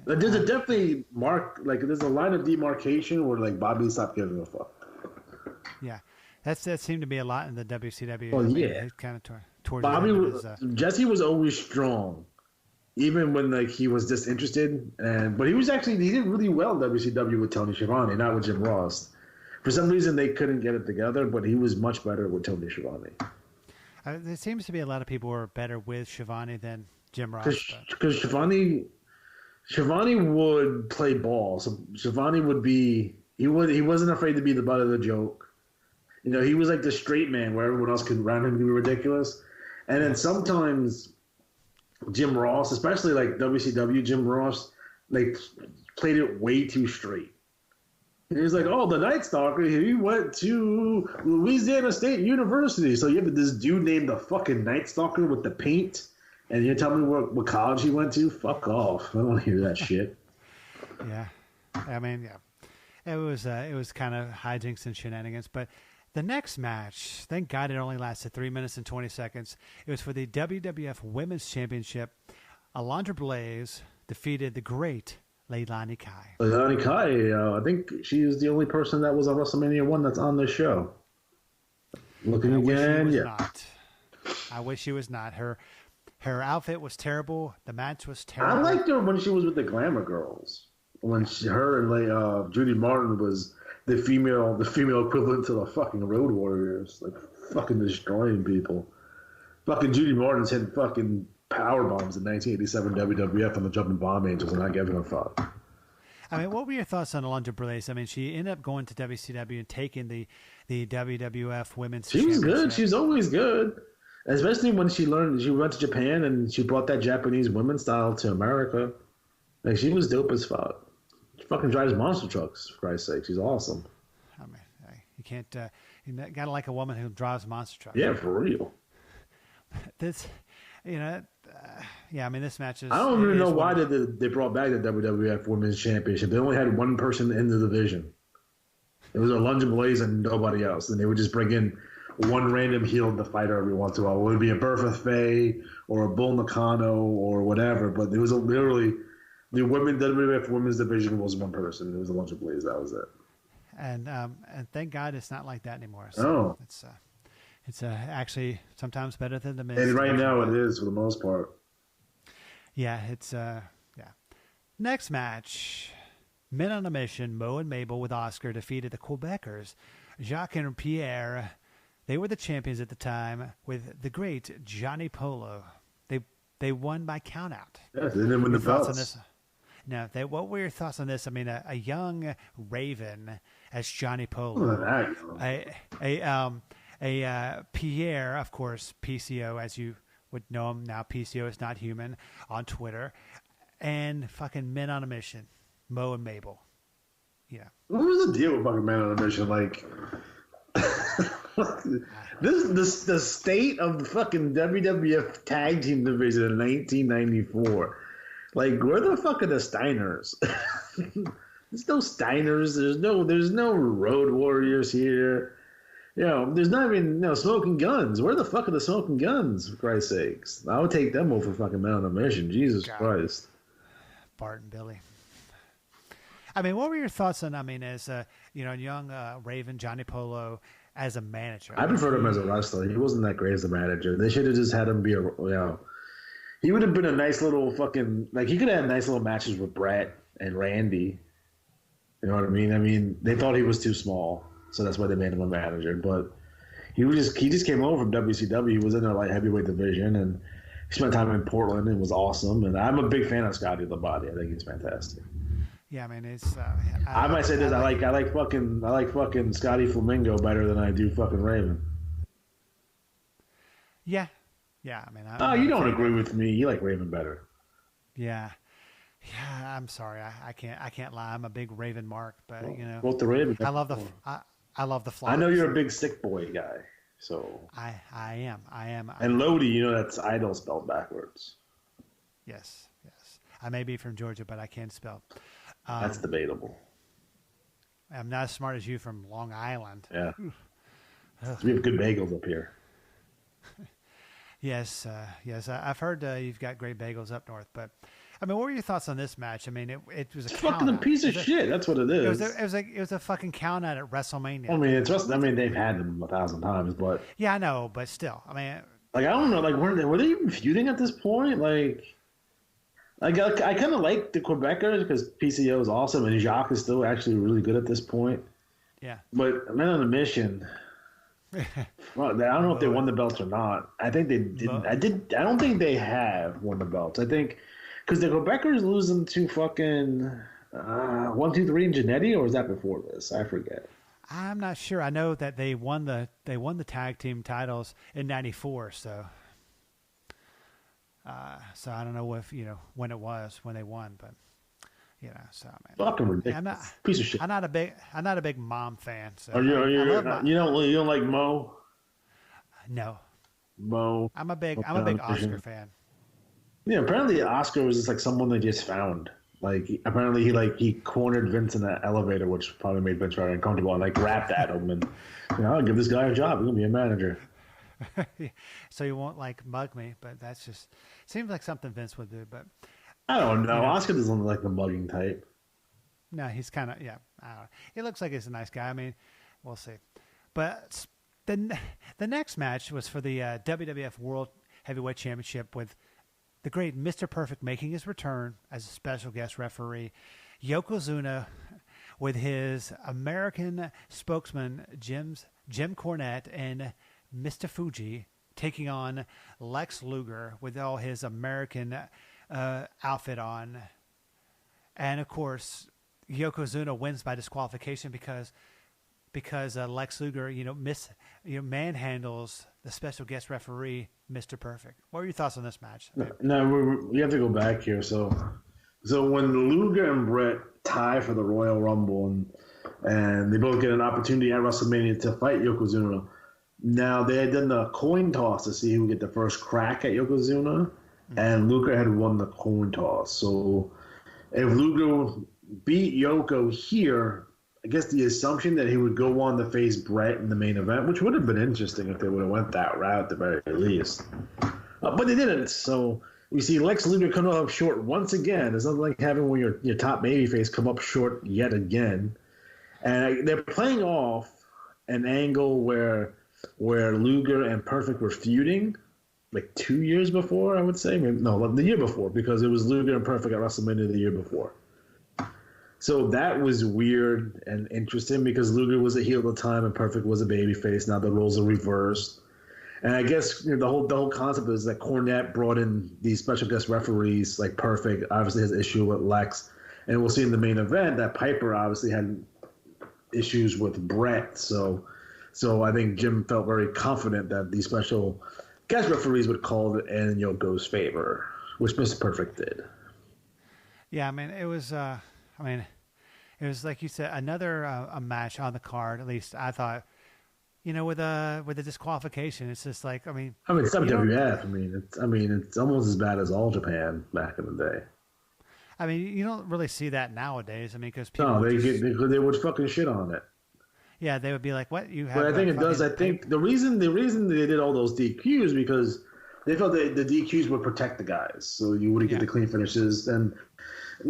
There's a definitely there's a line of demarcation where like Bobby stopped giving a fuck. Yeah, that seemed to be a lot in the WCW. Oh yeah, it kind of towards Bobby. Jesse was always strong, even when like he was disinterested, but he did really well in WCW with Tony Schiavone, not with Jim Ross. For some reason, they couldn't get it together, but he was much better with Tony Schiavone. There seems to be a lot of people who are better with Schiavone than Jim Ross. Because Schiavone would play ball. So Schiavone would be he wasn't afraid to be the butt of the joke. He was like the straight man where everyone else could around him be ridiculous. And then sometimes Jim Ross, especially like WCW Jim Ross, like played it way too straight. And he was like, "Oh, the Night Stalker, he went to Louisiana State University." So you have this dude named the fucking Night Stalker with the paint, and you tell me what college he went to? Fuck off! I don't want to hear that shit. Yeah, I mean, yeah, it was kind of hijinks and shenanigans. But the next match, thank God, it only lasted 3 minutes and 20 seconds. It was for the WWF Women's Championship. Alundra Blaze defeated the great Leilani Kai. Leilani Kai, I think she is the only person that was on WrestleMania 1 that's on this show. Looking again, yeah. I wish she was not. Her outfit was terrible. The match was terrible. I liked her when she was with the Glamour Girls. When her and Judy Martin was the female equivalent to the fucking Road Warriors, like fucking destroying people. Fucking Judy Martin's hitting fucking power bombs in 1987 WWF on the Jumping Bomb Angels and not giving a fuck. I mean, what were your thoughts on Alundra Blaze? I mean, she ended up going to WCW and taking the WWF Women's Championship. She was good. She's always good. Especially when she went to Japan and she brought that Japanese women's style to America. Like, she was dope as fuck. She fucking drives monster trucks, for Christ's sake. She's awesome. I mean, you can't, you gotta like a woman who drives monster trucks. Yeah, for real. This, yeah, I mean, this match is... I don't even know why they brought back the WWF Women's Championship. They only had one person in the division. It was Alundra Blaze and nobody else. And they would just bring in one random heel to fight her every once in a while. It would be a Bertha Faye or a Bull Nakano or whatever. But it was literally... The WWF Women's Division was one person. It was Alundra Blaze. That was it. And thank God it's not like that anymore. So it's actually sometimes better than the men's. And right now it is for the most part. Yeah, it's Next match, Men on a Mission, Mo and Mabel with Oscar defeated the Quebecers, Jacques and Pierre. They were the champions at the time with the great Johnny Polo. They won by countout. Yes, they didn't win the belts. Now, what were your thoughts on this? I mean, a young Raven as Johnny Polo, a Pierre, of course, PCO, as you would know him now. PCO is not human on Twitter, and fucking Men on a Mission, Mo and Mabel. Yeah. What was the deal with fucking Men on a Mission? Like, The state of the fucking WWF tag team division in 1994. Like, where the fuck are the Steiners? There's no Steiners. There's no Road Warriors here. There's not even Smoking Guns. Where the fuck are the Smoking Guns? For Christ's sakes, I would take them over fucking Man on a Mission. Jesus Christ. Bart and Billy. I mean, what were your thoughts on? I mean, as young Raven Johnny Polo as a manager. I preferred him as a wrestler. He wasn't that great as a manager. They should have just had him be he would have been a nice little fucking he could have had nice little matches with Brett and Randy. You know what I mean? I mean, they thought he was too small, so that's why they made him a manager. But he just came over from WCW. He was in their light heavyweight division, and he spent time in Portland and was awesome. And I'm a big fan of Scotty the Body. I think he's fantastic. Yeah, I mean, it's. I might say this: I like fucking Scotty Flamingo better than I do fucking Raven. Yeah. I mean, you don't agree with me. You like Raven better. Yeah. I'm sorry. I can't lie. I'm a big Raven mark, but Both the Raven. I love the fly. I know you're a big Sick Boy guy, so. I am. And Lodi, that's idol spelled backwards. Yes. I may be from Georgia, but I can't spell. That's debatable. I'm not as smart as you from Long Island. Yeah. We have good bagels up here. Yes. I've heard you've got great bagels up north, but I mean, what were your thoughts on this match? I mean, it was a fucking a piece of shit. That's what it is. It was a fucking count out at WrestleMania. I mean, they've had them 1,000 times, but yeah, I know, but still, I mean, I don't know, were they even feuding at this point? I kind of like the Quebecers because PCO is awesome and Jacques is still actually really good at this point. Yeah, but Man on a Mission. Well, I don't know if they won the belts or not. I think they didn't. I don't think they have won the belts. I think because the Quebecers lose them to fucking 1, 2, 3 and Jannetty, or was that before this? I forget. I'm not sure. I know that they won the tag team titles in '94. So I don't know if when it was when they won, but. So I mean, fucking ridiculous. Piece of shit. I'm not a big Mom fan. So you don't like Mo? No. Mo. I'm a big Oscar fan. Yeah, apparently Oscar was just someone they just found. Apparently he cornered Vince in that elevator, which probably made Vince very uncomfortable, and rapped at him, and I'll give this guy a job. He's gonna be a manager. So you won't mug me, but that's just seems like something Vince would do, but. I don't know. Oscar doesn't look like the mugging type. No, he's kind of, I don't know. He looks like he's a nice guy. I mean, we'll see. But the next match was for the WWF World Heavyweight Championship with the great Mr. Perfect making his return as a special guest referee. Yokozuna with his American spokesman, Jim Cornette, and Mr. Fuji taking on Lex Luger with all his American outfit on, and of course Yokozuna wins by disqualification because Lex Luger manhandles the special guest referee Mr. Perfect. What were your thoughts on this match? No, we have to go back here. So when Luger and Brett tie for the Royal Rumble and they both get an opportunity at WrestleMania to fight Yokozuna, now they had done the coin toss to see who would get the first crack at Yokozuna. And Luger had won the coin toss. So if Luger beat Yoko here, I guess the assumption that he would go on to face Brett in the main event, which would have been interesting if they would have went that route at the very least. But they didn't. So we see Lex Luger come up short once again. It's nothing like having when your top babyface come up short yet again. And they're playing off an angle where Luger and Perfect were feuding. 2 years before, I would say. No, the year before, because it was Luger and Perfect at WrestleMania the year before. So that was weird and interesting because Luger was a heel at the time and Perfect was a babyface. Now the roles are reversed. And I guess the whole concept is that Cornette brought in these special guest referees like Perfect, obviously has issue with Lex. And we'll see in the main event that Piper obviously had issues with Brett. So I think Jim felt very confident that these special guest referees would call it in Yoko's favor, which Mr. Perfect did. Yeah, I mean, it was like you said, another a match on the card. At least I thought with a disqualification. It's just like, it's WWF. It's almost as bad as All Japan back in the day. You don't really see that nowadays. Because people they would fucking shit on it. Yeah, they would be like, "What you have?" But I think it does. I think the reason they did all those DQs because they felt that the DQs would protect the guys, so you wouldn't get the clean finishes. And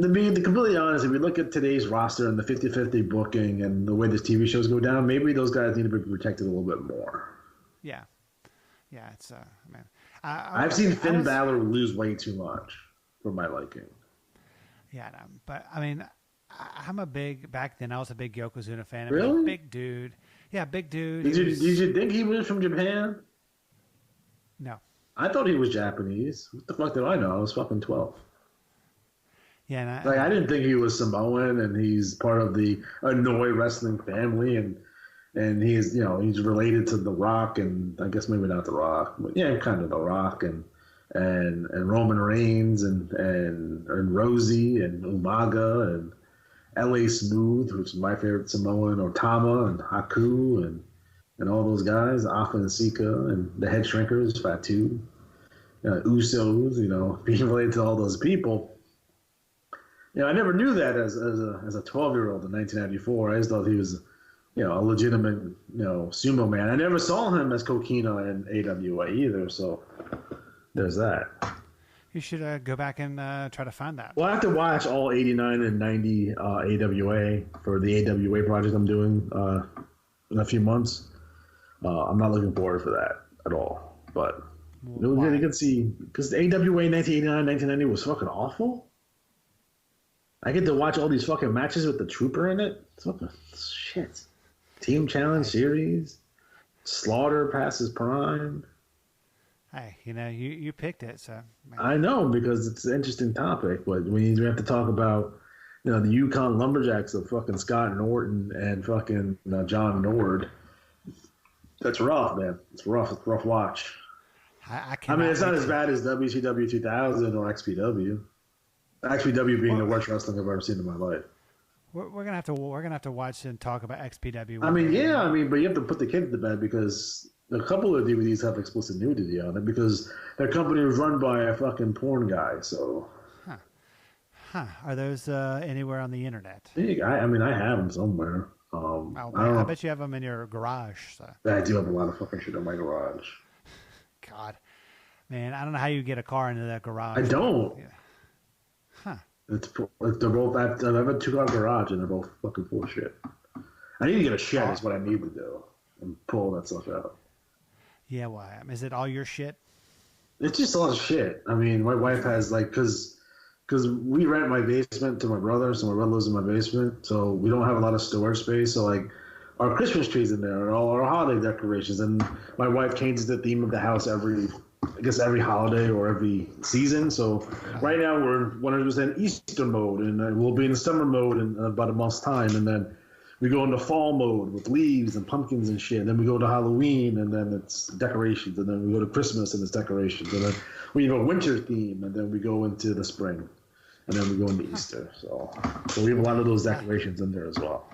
to be completely honest, if we look at today's roster and the 50-50 booking and the way this TV shows go down, maybe those guys need to be protected a little bit more. Yeah, it's man. I've seen Finn Balor lose way too much for my liking. Yeah, but I'm back then I was a big Yokozuna fan. Really? Big dude. Yeah, big dude. Did you think he was from Japan? No. I thought he was Japanese. What the fuck did I know? I was fucking 12. Yeah, I didn't think he was Samoan, and he's part of the Hanoi wrestling family, and he's he's related to The Rock, and I guess maybe not The Rock, but yeah, kind of The Rock, and Roman Reigns, and Rosie, and Umaga, and L.A. Smooth, which is my favorite Samoan, Otama, and Haku, and all those guys, Afa and Sika, and the Head Shrinkers, Fatu, Usos, being related to all those people. I never knew that as a 12-year-old in 1994. I just thought he was, a legitimate, sumo man. I never saw him as Kokina in AWA either, so there's that. You should go back and try to find that. Well, I have to watch all 89 and 90 AWA for the AWA project I'm doing in a few months. I'm not looking forward for that at all. But it was really good to see, because AWA 1989, 1990 was fucking awful. I get to watch all these fucking matches with the Trooper in it. It's fucking shit. Team Challenge Series. Slaughter passes Prime. Hey, you picked it, so. Man. I know, because it's an interesting topic, but we have to talk about, the Yukon Lumberjacks of fucking Scott Norton and fucking John Nord. That's rough, man. It's rough. It's a rough watch. It's not as bad as WCW 2000 or XPW. XPW being the worst wrestling I've ever seen in my life. We're gonna have to watch and talk about XPW. But you have to put the kid to bed, because a couple of DVDs have explicit nudity on it, because their company was run by a fucking porn guy. So, Are those anywhere on the internet? I have them somewhere. I bet you have them in your garage. So. I do have a lot of fucking shit in my garage. God, man, I don't know how you get a car into that garage. I don't. Yeah. They're both. I have a 2-car garage, and they're both fucking full of shit. I need to get a shed. Is what I need to do, and pull that stuff out. Yeah, why? Is it all your shit? It's just a lot of shit. My wife has because we rent my basement to my brother, so my brother lives in my basement, so we don't have a lot of storage space. So our Christmas trees in there, and all our holiday decorations, and my wife changes the theme of the house every holiday or every season. So right now we're 100% Easter mode, and we'll be in summer mode in about a month's time, and then we go into fall mode with leaves and pumpkins and shit. And then we go to Halloween, and then it's decorations, and then we go to Christmas and it's decorations, and then we have a winter theme, and then we go into the spring, and then we go into Easter. So we have a lot of those decorations in there as well.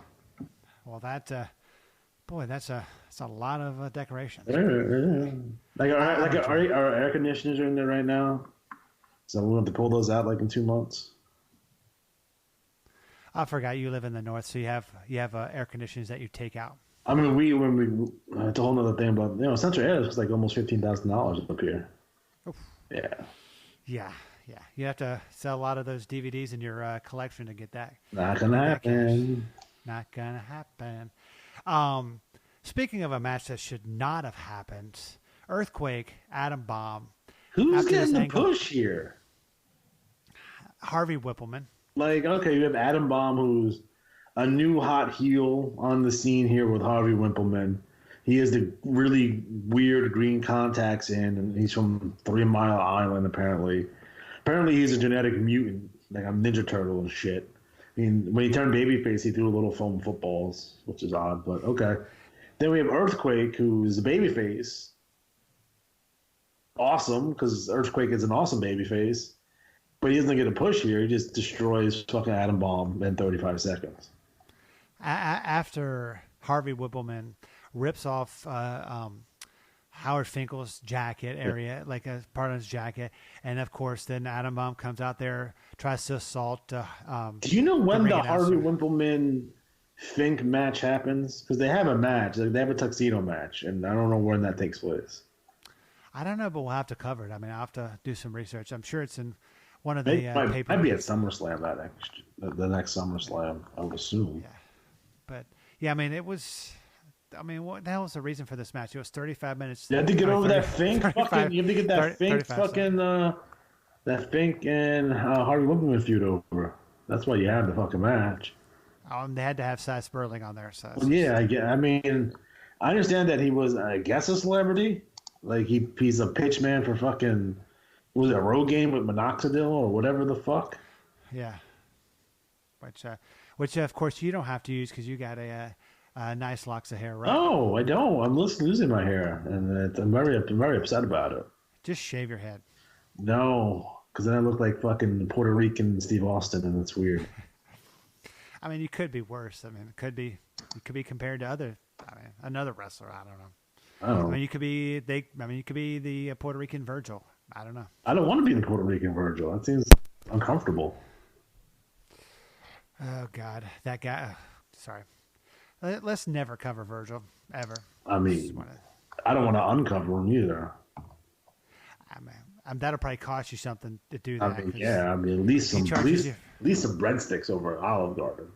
Well, that's a lot of decorations. Our air conditioners are in there right now, so we'll have to pull those out in 2 months. I forgot you live in the north, so you have air conditioners that you take out. It's a whole other thing, but Central Air is almost $15,000 up here. Oof. Yeah. Yeah. You have to sell a lot of those DVDs in your collection to get that. Not gonna happen. Not gonna happen. Speaking of a match that should not have happened, Earthquake, Adam Bomb. Who's getting the push here? Harvey Whippleman. You have Adam Bomb, who's a new hot heel on the scene here with Harvey Whippleman. He has the really weird green contacts in, and he's from 3 Mile Island, apparently. Apparently, he's a genetic mutant, like a Ninja Turtle and shit. When he turned babyface, he threw little foam footballs, which is odd, but okay. Then we have Earthquake, who's a babyface. Awesome, because Earthquake is an awesome babyface. But he doesn't get a push here. He just destroys fucking Adam Bomb in 35 seconds. After Harvey Whippleman rips off Howard Finkel's jacket area, like a part of his jacket, and of course, then Adam Bomb comes out there, tries to assault. Do you know when the Harvey announcer. Wimpleman Fink match happens? Because they have a match, like they have a tuxedo match, and I don't know when that takes place. I don't know, but we'll have to cover it. I mean, I'll have to do some research. I'm sure it's in one of the Might be at SummerSlam the next SummerSlam, I would assume. Yeah, but yeah, I mean, it was. I mean, what the hell was the reason for this match? It was 35 minutes. You had to get over that Fink. 35, you have to get that Fink fucking that Fink and Harvey Wimpleman feud over. That's why you had the fucking match. They had to have Cy Sperling on there. So well, yeah, I mean, I understand that he was, I guess, a celebrity. Like he's a pitch man for fucking, was it a road game with minoxidil or whatever the fuck? Yeah. Which of course you don't have to use because you got a nice locks of hair, right? Oh, I don't. I'm losing my hair, and I'm very upset about it. Just shave your head. No, because then I look like fucking Puerto Rican Steve Austin, and it's weird. I mean, you could be worse. I mean, you could be compared to another wrestler. I don't know. I mean, you could be the Puerto Rican Virgil. I don't know. I don't want to be the Puerto Rican Virgil. That seems uncomfortable. Oh God, that guy. Sorry. Let's never cover Virgil ever. I mean, I don't want to uncover him either. I mean, that'll probably cost you something to do that. I mean, at least some breadsticks over at Olive Garden.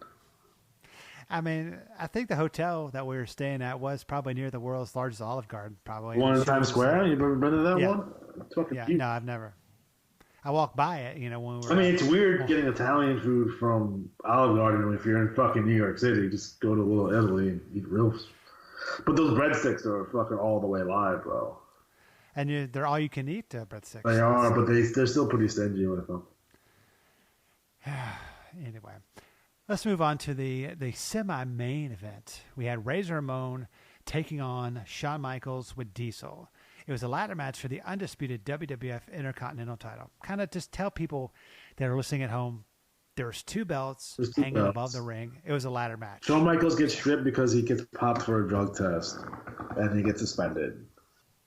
I mean, I think the hotel that we were staying at was probably near the world's largest Olive Garden. Probably one in Times Square. You ever been to that one? It's fucking cute. No, I've never. I walked by it, when we were. I mean, it's weird getting Italian food from Olive Garden if you're in fucking New York City. Just go to Little Italy and eat real. But those breadsticks are fucking all the way live, bro. And they're all you can eat breadsticks. They are, but they're still pretty stingy with them. Anyway, let's move on to the semi-main event. We had Razor Ramon taking on Shawn Michaels with Diesel. It was a ladder match for the undisputed WWF Intercontinental title. Kind of just tell people that are listening at home, there's two belts hanging above the ring. It was a ladder match. Shawn Michaels gets stripped because he gets popped for a drug test, and he gets suspended.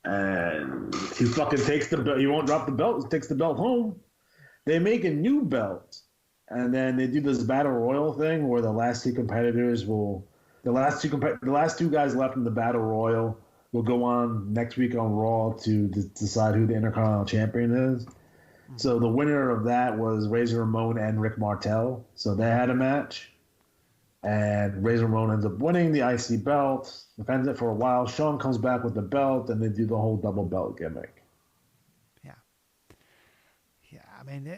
And he fucking takes the belt. He won't drop the belt. He takes the belt home. They make a new belt, and then they do this battle royal thing where the last two competitors will, the last two guys left in the battle royal will go on next week on Raw to decide who the Intercontinental Champion is. So the winner of that was Razor Ramon and Rick Martel. So they had a match. And Razor Ramon ends up winning the IC belt, defends it for a while. Shawn comes back with the belt, and they do the whole double belt gimmick. Yeah. Yeah, I mean...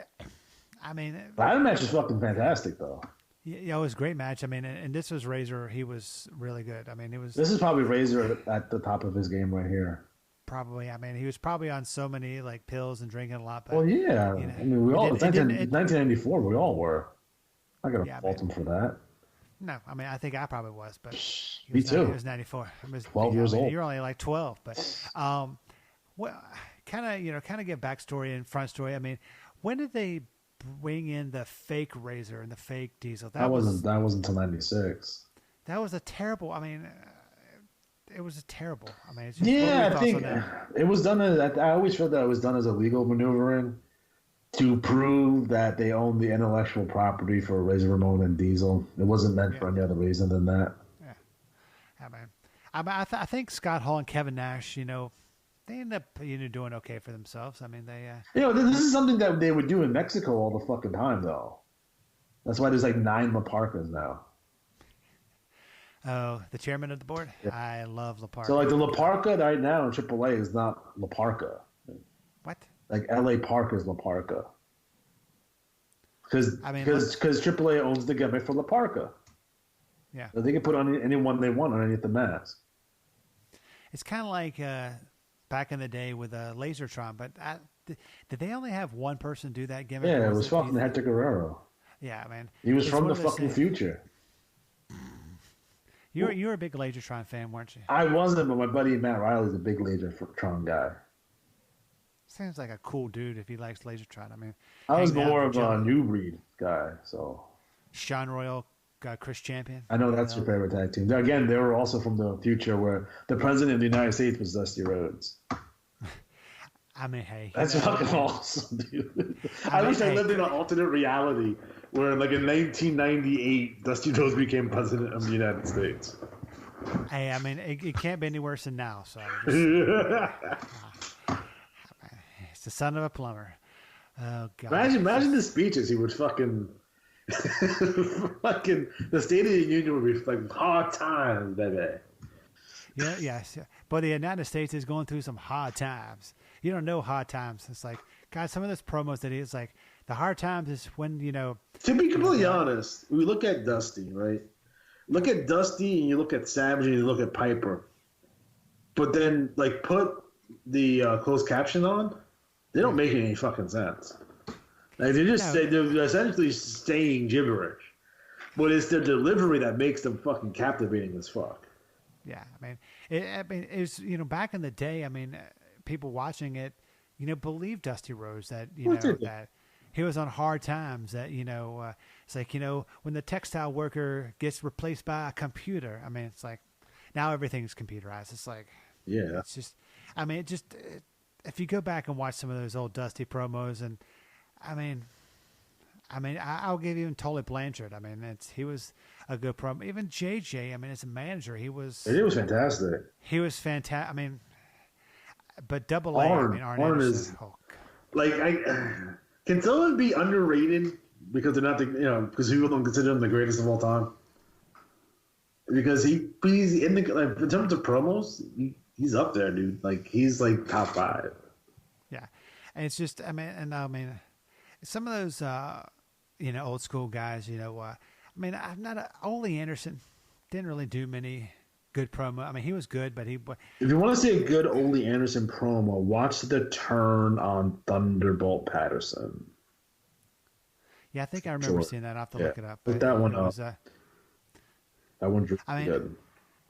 That match is fucking fantastic, though. Yeah, it was a great match. I mean, and this was Razor. He was really good. I mean, it was. This is probably Razor at the top of his game right here. Probably. I mean, he was probably on so many pills and drinking a lot. But, well, yeah. I mean, we all. 1994, we all were. I'm not gonna fault him for that. No, I mean, I think I probably was, but me too. He was 94. I was 12 years old. You're only like 12, but well, kind of get backstory and front story. I mean, when did they bring in the fake Razor and the fake Diesel? That wasn't until 96. That was a terrible. I mean, it was a terrible. I mean, it's just, I think it was done. I always felt that it was done as a legal maneuvering to prove that they own the intellectual property for Razor Ramon and Diesel. It wasn't meant for any other reason than that. Yeah, I think Scott Hall and Kevin Nash, they end up doing okay for themselves. I mean, they. This is something that they would do in Mexico all the fucking time, though. That's why there's 9 La Parkas now. Oh, the chairman of the board? Yeah. I love La Parka. So, the La Parka right now in AAA is not La Parka. What? L.A. Park is La Parka. Because AAA owns the gimmick for La Parka. Yeah. So they can put on anyone they want underneath the mask. It's kind of like back in the day with Lasertron, but did they only have one person do that gimmick? Yeah, it was fucking Hector Guerrero. Yeah, man. He was from the fucking future. You were a big Lasertron fan, weren't you? I wasn't, but my buddy Matt Riley's a big Lasertron guy. Seems like a cool dude if he likes Lasertron. I mean, I was more of a new breed guy, so. Sean Royal Chris Champion. I know that's your favorite tag team. Again, they were also from the future where the president of the United States was Dusty Rhodes. I mean, hey. That's fucking awesome, dude. I wish I lived in an alternate reality where, like, in 1998, Dusty Rhodes became president of the United States. Hey, I mean, it can't be any worse than now. So it's the son of a plumber. Oh God! Imagine the speeches he would fucking the State of the Union would be like hard times, baby. Yeah, yes, yeah. But the United States is going through some hard times. You don't know hard times. It's like, God, some of those promos that he's like, the hard times is when, To be completely honest, we look at Dusty, right? Look at Dusty and you look at Savage and you look at Piper. But then, like, put the closed caption on, they don't make any fucking sense. Like, they're essentially saying gibberish. But it's their delivery that makes them fucking captivating as fuck. Yeah, it was, back in the day, people watching it, believed Dusty Rhodes that, that he was on hard times, that, it's like, when the textile worker gets replaced by a computer, it's like, now everything's computerized. It's like, yeah, it's just, if you go back and watch some of those old Dusty promos, and I'll give even Tully Blanchard. He was a good promo. Even JJ, as a manager, he was fantastic. He was fantastic. But Double Arn, A, Arn is like, can someone be underrated because they're not because people don't consider him the greatest of all time? Because he's in in terms of promos, he's up there, dude. Like, he's like top 5. Yeah, and it's just some of those old school guys. I'm not Ole Anderson didn't really do many good promo. He was good, but if you want to see a good Ole Anderson promo, watch the turn on Thunderbolt Patterson. Yeah, I think I remember seeing that. I'll have to look it up. Put that one up. That one's really good.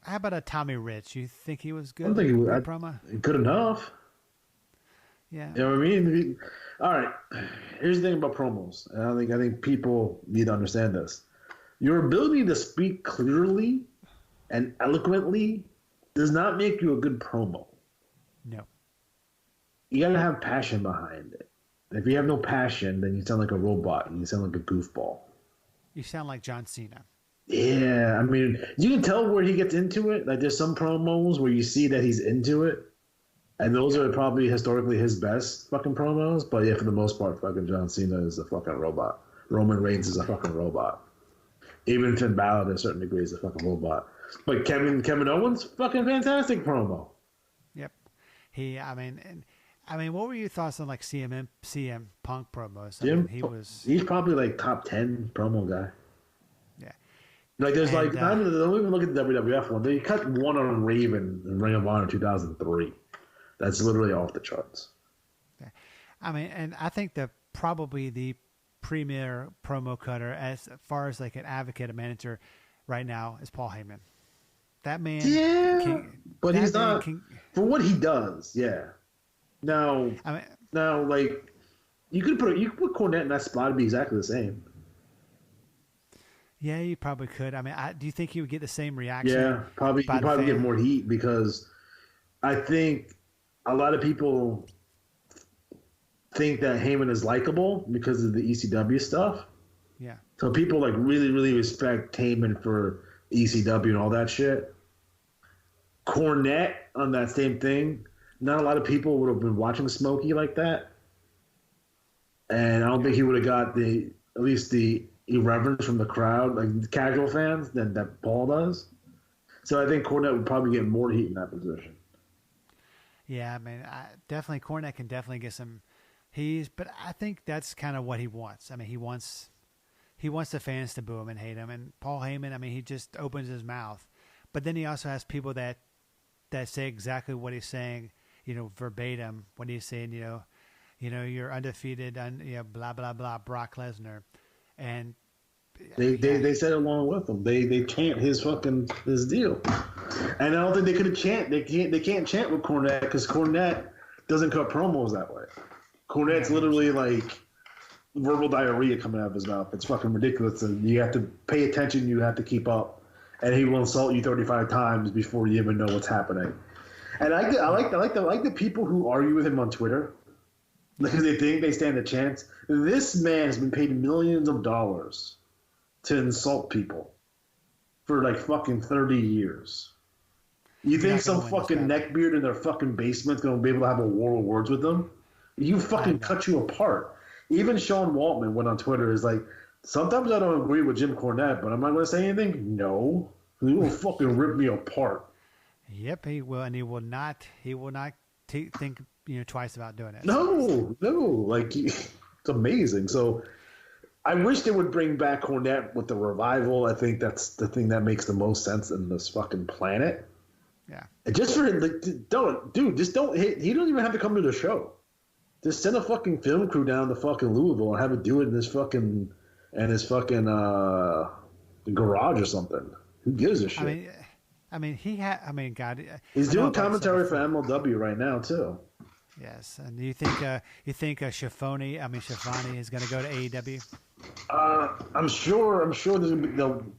How about a Tommy Rich? You think he was good? I don't think he was promo. Good enough. Yeah. You know what I mean? All right. Here's the thing about promos, and I think people need to understand this. Your ability to speak clearly and eloquently does not make you a good promo. No. You gotta have passion behind it. If you have no passion, then you sound like a robot and you sound like a goofball. You sound like John Cena. Yeah, you can tell where he gets into it. Like, there's some promos where you see that he's into it, and those are probably historically his best fucking promos. But yeah, for the most part, fucking John Cena is a fucking robot. Roman Reigns is a fucking robot. Even Finn Balor, to a certain degree, is a fucking robot. But Kevin Owens, fucking fantastic promo. Yep. What were your thoughts on like CM Punk promos? He's probably like top 10 promo guy. Yeah. Like, there's don't even look at the WWF one. They cut one on Raven in Ring of Honor 2003. That's literally off the charts. Yeah. And I think probably the premier promo cutter as far as like an advocate, a manager right now is Paul Heyman. That man. Yeah. But he's not for what he does. Yeah. Now, like, you could put Cornette in that spot and be exactly the same. Yeah, you probably could. Do you think he would get the same reaction? Yeah, probably. He'd probably get more heat because I think a lot of people think that Heyman is likable because of the ECW stuff. Yeah. So people like really, really respect Heyman for ECW and all that shit. Cornette on that same thing. Not a lot of people would have been watching Smokey like that, and I don't think he would have got at least the irreverence from the crowd, like the casual fans, that Paul does. So I think Cornette would probably get more heat in that position. Yeah, definitely Cornette can definitely get some. But I think that's kind of what he wants. He wants the fans to boo him and hate him. And Paul Heyman, he just opens his mouth, but then he also has people that say exactly what he's saying. Verbatim when he's saying, you're undefeated, blah blah blah, Brock Lesnar, and they said along with him. They chant his deal, and I don't think they could have chant. They can't chant with Cornette because Cornette doesn't cut promos that way. Cornette's literally like verbal diarrhea coming out of his mouth. It's fucking ridiculous. And you have to pay attention. You have to keep up. And he will insult you 35 times before you even know what's happening. And I like the people who argue with him on Twitter because they think they stand a chance. This man has been paid millions of dollars to insult people for like fucking 30 years. You think some fucking neckbeard in their fucking basement's going to be able to have a war of words with them? You fucking cut you apart. Even Sean Waltman went on Twitter is like, sometimes I don't agree with Jim Cornette, but I'm not going to say anything. No, he will fucking rip me apart. Yep, he will, and he will not. He will not think twice about doing it. No, like it's amazing. So I wish they would bring back Cornette with the revival. I think that's the thing that makes the most sense in this fucking planet. Yeah, and just for like, just don't. He don't even have to come to the show. Just send a fucking film crew down to fucking Louisville and have it do it in his fucking garage or something. Who gives a shit? God, he's doing commentary for MLW right now too. Yes, and you think Schiavone is going to go to AEW? I'm sure there's going to be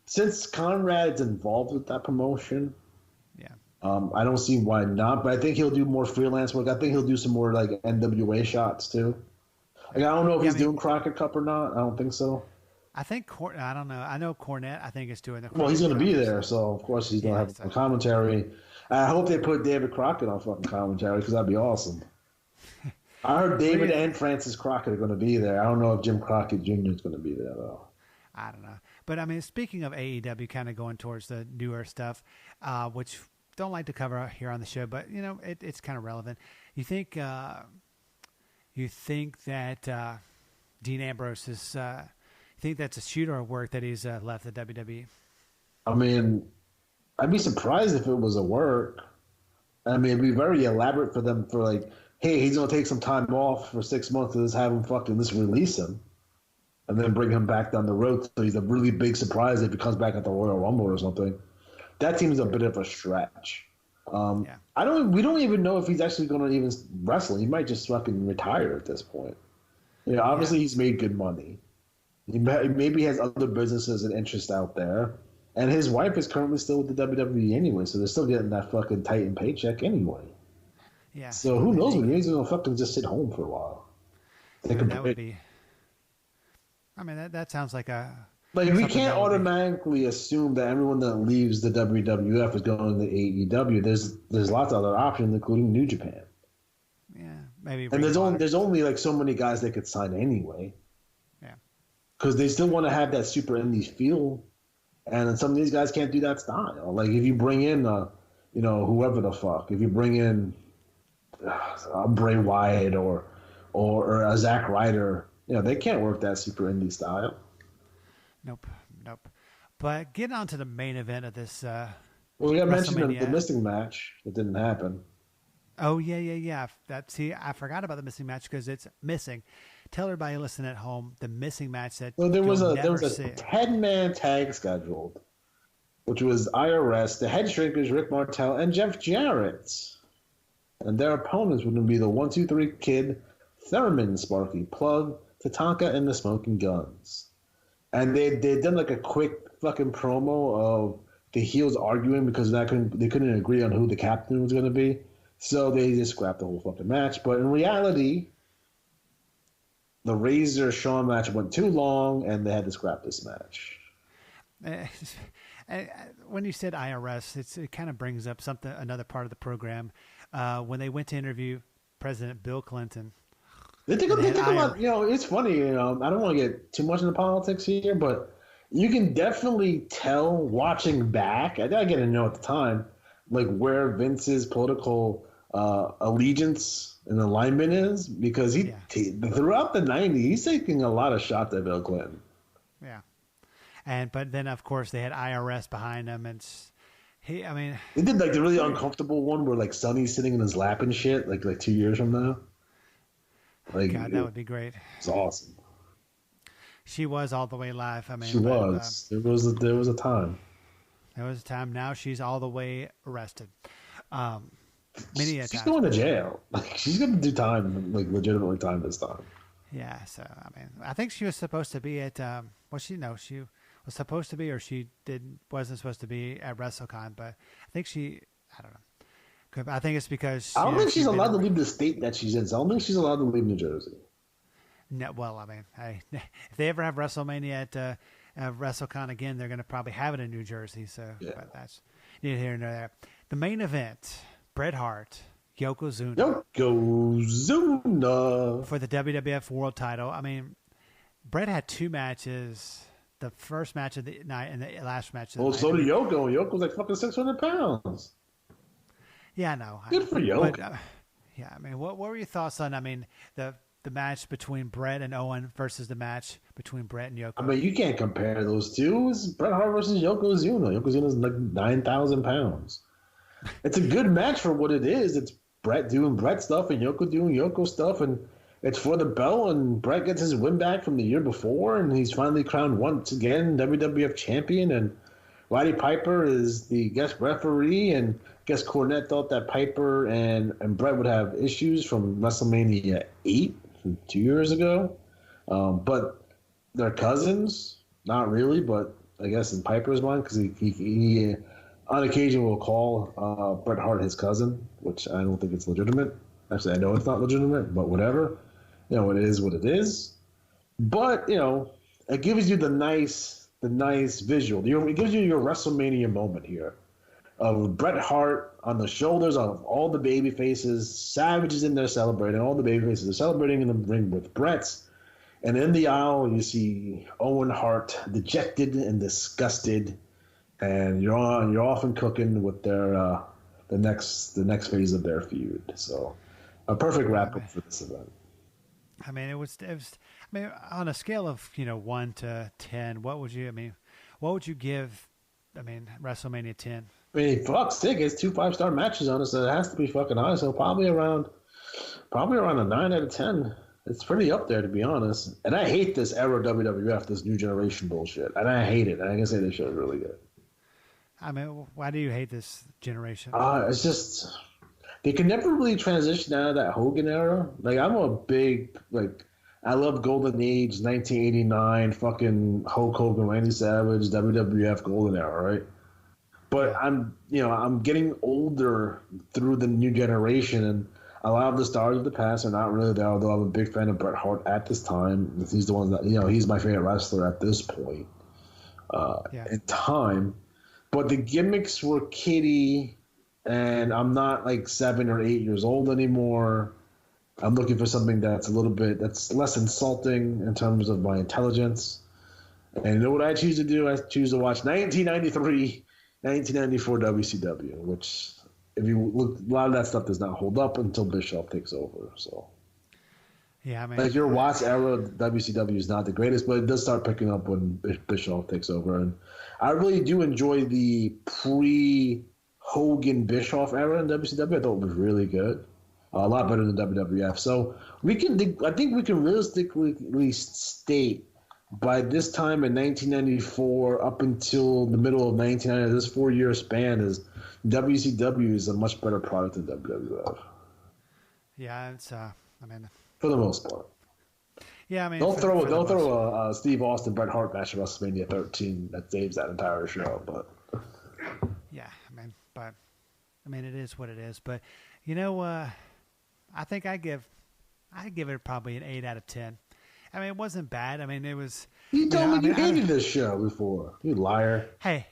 since Conrad's involved with that promotion. Yeah. I don't see why not, but I think he'll do more freelance work. I think he'll do some more like NWA shots too. Like I don't know if he's doing Crockett Cup or not. I don't think so. I think I don't know. I know Cornette. I think is doing the. Well, he's going to be there, so of course he's going to have some commentary. I hope they put David Crockett on fucking commentary because that'd be awesome. I heard David and Francis Crockett are going to be there. I don't know if Jim Crockett Jr. is going to be there though. I don't know, but I mean, speaking of AEW, kind of going towards the newer stuff, which don't like to cover here on the show, but it's kind of relevant. You think that Dean Ambrose is? You think that's a shoot or a work that he's left the WWE? I mean, I'd be surprised if it was a work. I mean, it'd be very elaborate for them for like, hey, he's going to take some time off for 6 months to just have him fucking just release him and then bring him back down the road. So he's a really big surprise if he comes back at the Royal Rumble or something. That seems a bit of a stretch. We don't even know if he's actually going to even wrestle. He might just fucking retire at this point. Obviously he's made good money. He maybe has other businesses and interests out there. And his wife is currently still with the WWE anyway, so they're still getting that fucking Titan paycheck anyway. Yeah. So who knows when he's going to fucking just sit home for a while. That would be... I mean, that sounds like a... Like, we can't automatically assume that everyone that leaves the WWF is going to AEW. There's lots of other options, including New Japan. Yeah, maybe... And there's only like so many guys they could sign anyway. Because they still want to have that super indies feel, and some of these guys can't do that style. Like if you bring in, whoever the fuck, if you bring in Bray Wyatt or a Zack Ryder, they can't work that super indie style. Nope. But getting on to the main event of this. Well, we got to mention the missing match that didn't happen. Oh yeah. I forgot about the missing match because it's missing. Tell everybody listening at home the missing match that. Well, there was a 10-man tag scheduled, which was IRS, the Head Shrinkers, Rick Martel, and Jeff Jarrett, and their opponents would be the 1-2-3 Kid, Thurman, Sparky Plug, Tatanka, and the Smoking Guns. And they'd done like a quick fucking promo of the heels arguing because they couldn't agree on who the captain was going to be. So they just scrapped the whole fucking match. But in reality, the Razor Shawn match went too long, and they had to scrap this match. When you said IRS, it kind of brings up another part of the program. When they went to interview President Bill Clinton, they think a lot. It's funny. I don't want to get too much into politics here, but you can definitely tell watching back. I didn't know at the time, like where Vince's political allegiance and alignment is, because he throughout the 90s he's taking a lot of shots at Bill Clinton. Yeah, but then of course they had IRS behind him, and they did like the really uncomfortable one where like Sonny's sitting in his lap and shit, like 2 years from now. Like, God, that would be great. It's awesome. She was all the way live. She was. There was a time. There was a time. Now she's all the way arrested. She's going to jail. Like she's going to do time, like legitimately time this time. Yeah, so I mean, I think she was supposed to be at she was supposed to be, or wasn't supposed to be at WrestleCon, but I think I don't know. I think it's because I don't think she's allowed to leave the state that she's in. So I don't think she's allowed to leave New Jersey. No, well, I mean, if they ever have WrestleMania at WrestleCon again, they're going to probably have it in New Jersey. So, but that's neither here nor there. The main event: Bret Hart, Yokozuna for the WWF World Title. I mean, Bret had two matches. The first match of the night and the last match of the night. Well, so did Yoko. Yoko's like fucking 600 pounds. Yeah, I know. Good for Yoko. But, yeah, I mean, what were your thoughts on? I mean, the match between Bret and Owen versus the match between Bret and Yoko. I mean, you can't compare those two. It's Bret Hart versus Yokozuna. Yokozuna's like 9,000 pounds. It's a good match for what it is. It's Bret doing Bret stuff and Yoko doing Yoko stuff, and it's for the belt, and Bret gets his win back from the year before, and he's finally crowned once again WWF champion, and Roddy Piper is the guest referee, and I guess Cornette thought that Piper and Bret would have issues from WrestleMania 8 from 2 years ago. But they're cousins. Not really, but I guess in Piper's mind, because he on occasion will call Bret Hart his cousin, which I don't think it's legitimate. Actually, I know it's not legitimate, but whatever. You know, it is what it is. But, you know, it gives you the nice visual. It gives you your WrestleMania moment here of Bret Hart on the shoulders of all the baby faces. Savage is in there celebrating. All the baby faces are celebrating in the ring with Bret's. And in the aisle, you see Owen Hart dejected and disgusted. And you're off and cooking with their the next phase of their feud. So a perfect wrap up for this event. I mean, it was. I mean, on a scale of 1 to 10, what would you give? I mean, WrestleMania 10. I mean, fuck's sake, it's 2 5-star matches on it, so it has to be fucking high. So probably around a 9 out of 10. It's pretty up there, to be honest. And I hate this era of WWF, this new generation bullshit, and I hate it. And I can say this show is really good. I mean, why do you hate this generation? It's just they can never really transition out of that Hogan era. Like, I'm a big, I love Golden Age, 1989, fucking Hulk Hogan, Randy Savage, WWF Golden era, right? But yeah. I'm getting older through the new generation, and a lot of the stars of the past are not really there, although I'm a big fan of Bret Hart at this time. He's the one that, he's my favorite wrestler at this point in time. But the gimmicks were kiddie, and I'm not like 7 or 8 years old anymore. I'm looking for something that's that's less insulting in terms of my intelligence. And you know what I choose to do? I choose to watch 1993, 1994 WCW, which, if you look, a lot of that stuff does not hold up until Bischoff takes over. So, yeah, I mean, like your Watts era, WCW is not the greatest, but it does start picking up when Bischoff takes over. And I really do enjoy the pre-Hogan Bischoff era in WCW. I thought it was really good, a lot better than WWF. So I think we can realistically state by this time in 1994 up until the middle of 1990, this 4-year span is WCW is a much better product than WWF. Yeah, it's I mean, for the most part. Yeah, I mean, don't throw a Steve Austin Bret Hart match at WrestleMania 13 that saves that entire show. But yeah, I mean, it is what it is. But I think I give it probably an 8 out of 10. I mean, it wasn't bad. I mean, it was. You told me you hated this show before. You liar. Hey.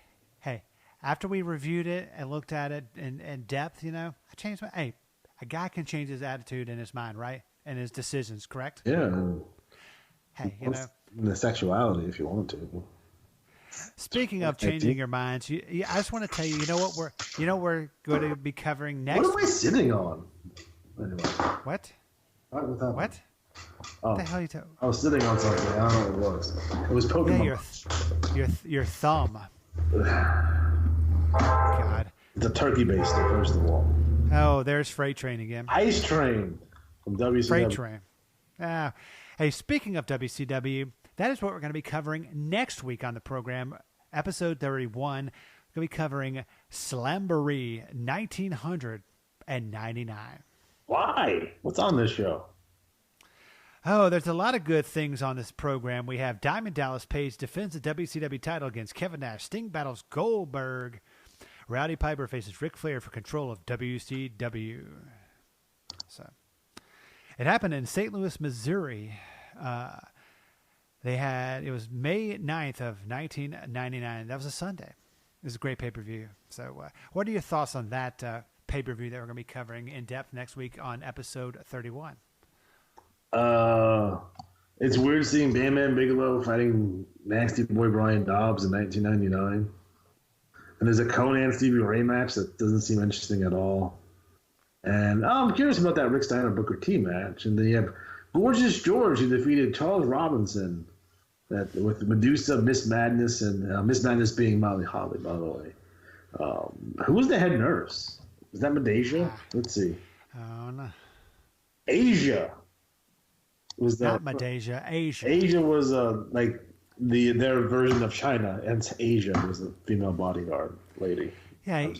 After we reviewed it and looked at it in depth, I changed my. Hey, a guy can change his attitude and his mind, right? And his decisions, correct? Yeah. Hey, the sexuality, if you want to. Speaking of changing your minds, I just want to tell you, we're going to be covering next. What am I sitting on? Anyway. What? What? Oh, what the hell are you talking? I was sitting on something. I don't know what it was. It was poking your thumb. God. It's a turkey baster, first of all. Oh, there's Freight Train again. Ice Train from WCW. Freight Train. Hey, speaking of WCW, that is what we're going to be covering next week on the program. Episode 31. We're going to be covering Slamboree 1999. Why? What's on this show? Oh, there's a lot of good things on this program. We have Diamond Dallas Page defends the WCW title against Kevin Nash. Sting battles Goldberg. Rowdy Piper faces Ric Flair for control of WCW. So, it happened in St. Louis, Missouri. It was May 9th of 1999. That was a Sunday. It was a great pay-per-view. So, what are your thoughts on that pay-per-view that we're going to be covering in depth next week on episode 31? It's weird seeing Bam Bam Bigelow fighting Nasty Boy Brian Dobbs in 1999. And there's a Conan Stevie Ray match that doesn't seem interesting at all. And I'm curious about that Rick Steiner Booker T match. And then you have Gorgeous George, who defeated Charles Robinson with Medusa, Miss Madness, and Miss Madness being Molly Holly, by the way. Who was the head nurse? Was that Medeja? Let's see. Oh, no. Asia. Was that not Medeja? Asia. Asia was like their version of China, and Asia was the female bodyguard lady. Yeah,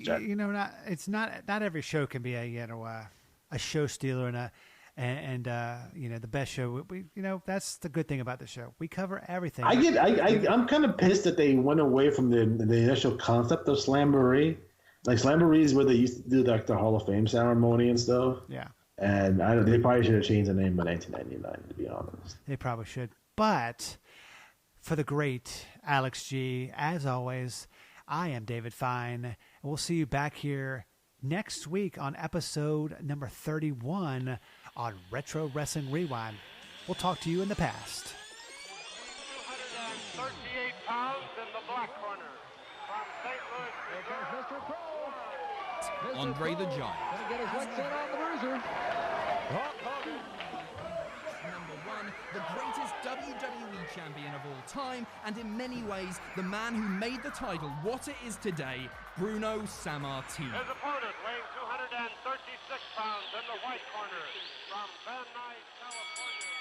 not every show can be a show stealer and the best show. That's the good thing about the show. We cover everything. I'm kind of pissed that they went away from the initial concept of Slamboree. Like Slamboree is where they used to do like the Hall of Fame ceremony and stuff. Yeah. And they probably should have changed the name by 1999, to be honest. They probably should. But for the great Alex G, as always, I am David Fine. And we'll see you back here next week on episode number 31 on Retro Wrestling Rewind. We'll talk to you in the past. 238 pounds in the black corner from St. Louis. Here comes Mr. Pro. Andre the Giant. Gonna get his licks in on the bruiser. Hulk Hogan. Number one, the greatest WWE champion of all time, and in many ways, the man who made the title what it is today, Bruno Sammartino. His opponent weighing 236 pounds in the white corner from Van Nuys, California.